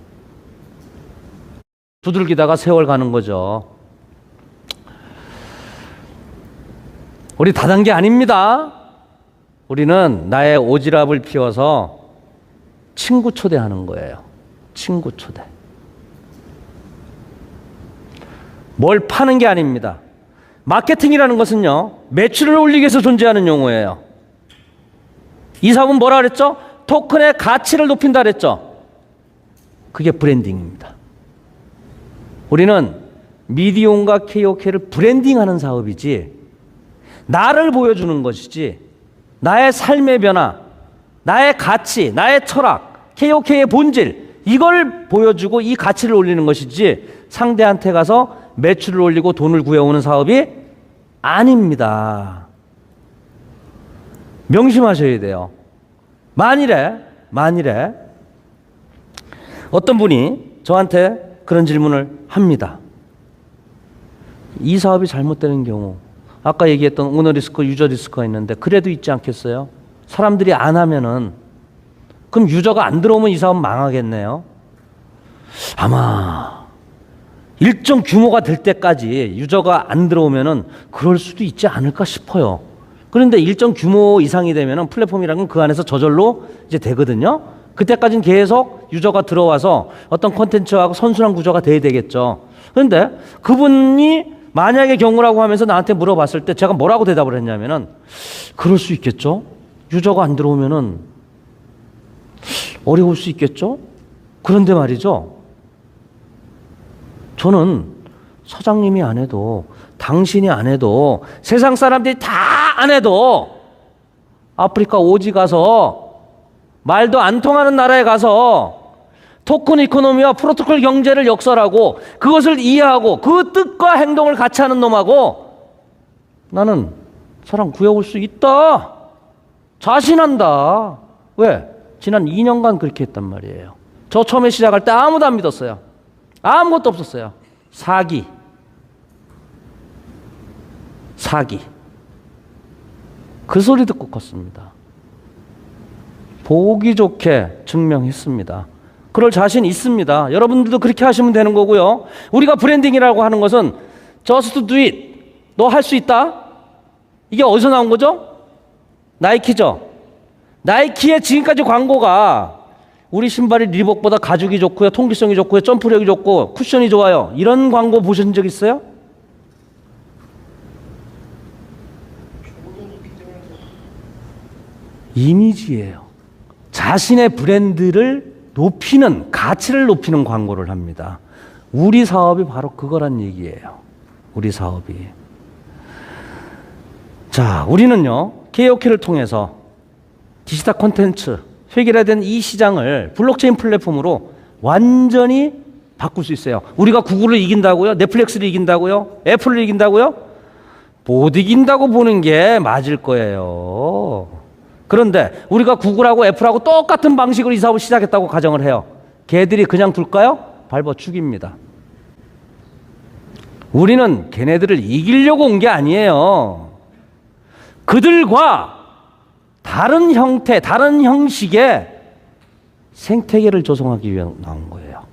두들기다가 세월 가는 거죠. 우리 다단계 아닙니다. 우리는 나의 오지랖을 피워서 친구 초대하는 거예요. 친구 초대. 뭘 파는 게 아닙니다. 마케팅이라는 것은요, 매출을 올리기 위해서 존재하는 용어예요. 이 사업은 뭐라 그랬죠? 토큰의 가치를 높인다 그랬죠? 그게 브랜딩입니다. 우리는 미디온과 KOK를 브랜딩하는 사업이지, 나를 보여주는 것이지, 나의 삶의 변화, 나의 가치, 나의 철학, KOK의 본질, 이걸 보여주고 이 가치를 올리는 것이지 상대한테 가서 매출을 올리고 돈을 구해오는 사업이 아닙니다. 명심하셔야 돼요. 만일에 어떤 분이 저한테 그런 질문을 합니다. 이 사업이 잘못되는 경우, 아까 얘기했던 오너 리스크, 유저 리스크가 있는데 그래도 있지 않겠어요? 사람들이 안 하면은, 그럼 유저가 안 들어오면 이 사업 망하겠네요. 아마 일정 규모가 될 때까지 유저가 안 들어오면은 그럴 수도 있지 않을까 싶어요. 그런데 일정 규모 이상이 되면은 플랫폼이라는 건 그 안에서 저절로 이제 되거든요. 그때까지는 계속 유저가 들어와서 어떤 콘텐츠하고 선순환 구조가 돼야 되겠죠. 그런데 그분이 만약의 경우라고 하면서 나한테 물어봤을 때 제가 뭐라고 대답을 했냐면은, 그럴 수 있겠죠. 유저가 안 들어오면은 어려울 수 있겠죠. 그런데 말이죠, 저는 사장님이 안 해도, 당신이 안 해도, 세상 사람들이 다 안 해도 아프리카 오지 가서, 말도 안 통하는 나라에 가서 토큰 이코노미와 프로토콜 경제를 역설하고 그것을 이해하고 그 뜻과 행동을 같이 하는 놈하고 나는 사람 구해올 수 있다, 자신한다. 왜? 지난 2년간 그렇게 했단 말이에요. 저 처음에 시작할 때 아무도 안 믿었어요. 아무것도 없었어요. 사기. 그 소리 듣고 컸습니다. 보기 좋게 증명했습니다. 그럴 자신 있습니다. 여러분들도 그렇게 하시면 되는 거고요. 우리가 브랜딩이라고 하는 것은 just do it. 너 할 수 있다? 이게 어디서 나온 거죠? 나이키죠. 나이키의 지금까지 광고가 우리 신발이 리복보다 가죽이 좋고요, 통기성이 좋고요, 점프력이 좋고 쿠션이 좋아요, 이런 광고 보신 적 있어요? 이미지예요. 자신의 브랜드를 높이는, 가치를 높이는 광고를 합니다. 우리 사업이 바로 그거란 얘기예요. 우리 사업이. 자, 우리는요, KOK를 통해서 디지털 콘텐츠, 획일화된 이 시장을 블록체인 플랫폼으로 완전히 바꿀 수 있어요. 우리가 구글을 이긴다고요? 넷플릭스를 이긴다고요? 애플을 이긴다고요? 못 이긴다고 보는 게 맞을 거예요. 그런데 우리가 구글하고 애플하고 똑같은 방식으로 이 사업을 시작했다고 가정을 해요. 걔들이 그냥 둘까요? 밟아 죽입니다. 우리는 걔네들을 이기려고 온 게 아니에요. 그들과 다른 형태, 다른 형식의 생태계를 조성하기 위해 나온 거예요.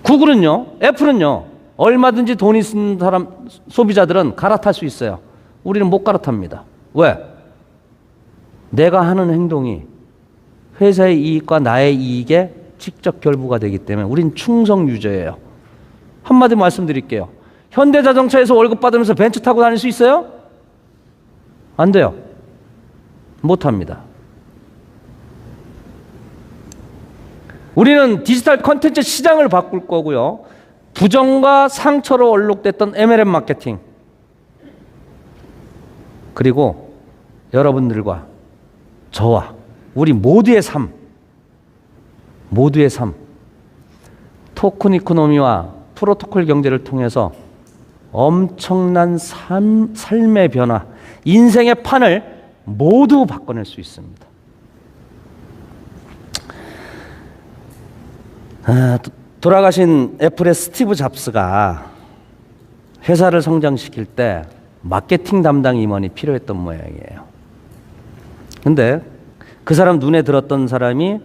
구글은요, 애플은요, 얼마든지 돈 있는 사람, 소비자들은 갈아탈 수 있어요. 우리는 못 갈아탑니다. 왜? 내가 하는 행동이 회사의 이익과 나의 이익에 직접 결부가 되기 때문에 우린 충성 유저예요. 한마디 말씀드릴게요. 현대자동차에서 월급 받으면서 벤츠 타고 다닐 수 있어요? 안 돼요. 못합니다. 우리는 디지털 콘텐츠 시장을 바꿀 거고요. 부정과 상처로 얼룩됐던 MLM 마케팅, 그리고 여러분들과 저와 우리 모두의 삶, 토큰 이코노미와 프로토콜 경제를 통해서 엄청난 삶의 변화, 인생의 판을 모두 바꿔낼 수 있습니다. 돌아가신 애플의 스티브 잡스가 회사를 성장시킬 때 마케팅 담당 임원이 필요했던 모양이에요. 근데 그 사람 눈에 들었던 사람이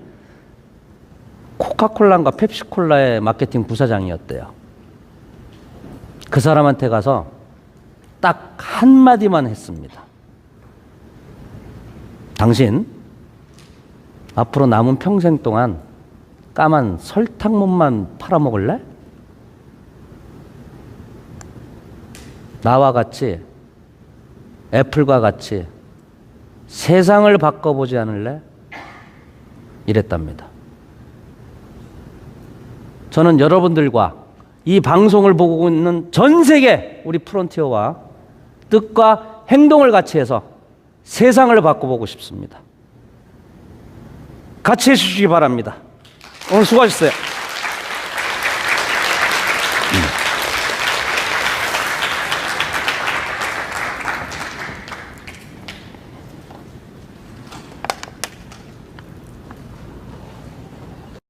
코카콜라과 펩시콜라의 마케팅 부사장이었대요. 그 사람한테 가서 딱 한마디만 했습니다. 당신 앞으로 남은 평생 동안 까만 설탕물만 팔아먹을래? 나와 같이 애플과 같이 세상을 바꿔보지 않을래? 이랬답니다. 저는 여러분들과 이 방송을 보고 있는 전 세계 우리 프론티어와 뜻과 행동을 같이 해서 세상을 바꿔보고 싶습니다. 같이 해주시기 바랍니다. 오늘 수고하셨어요.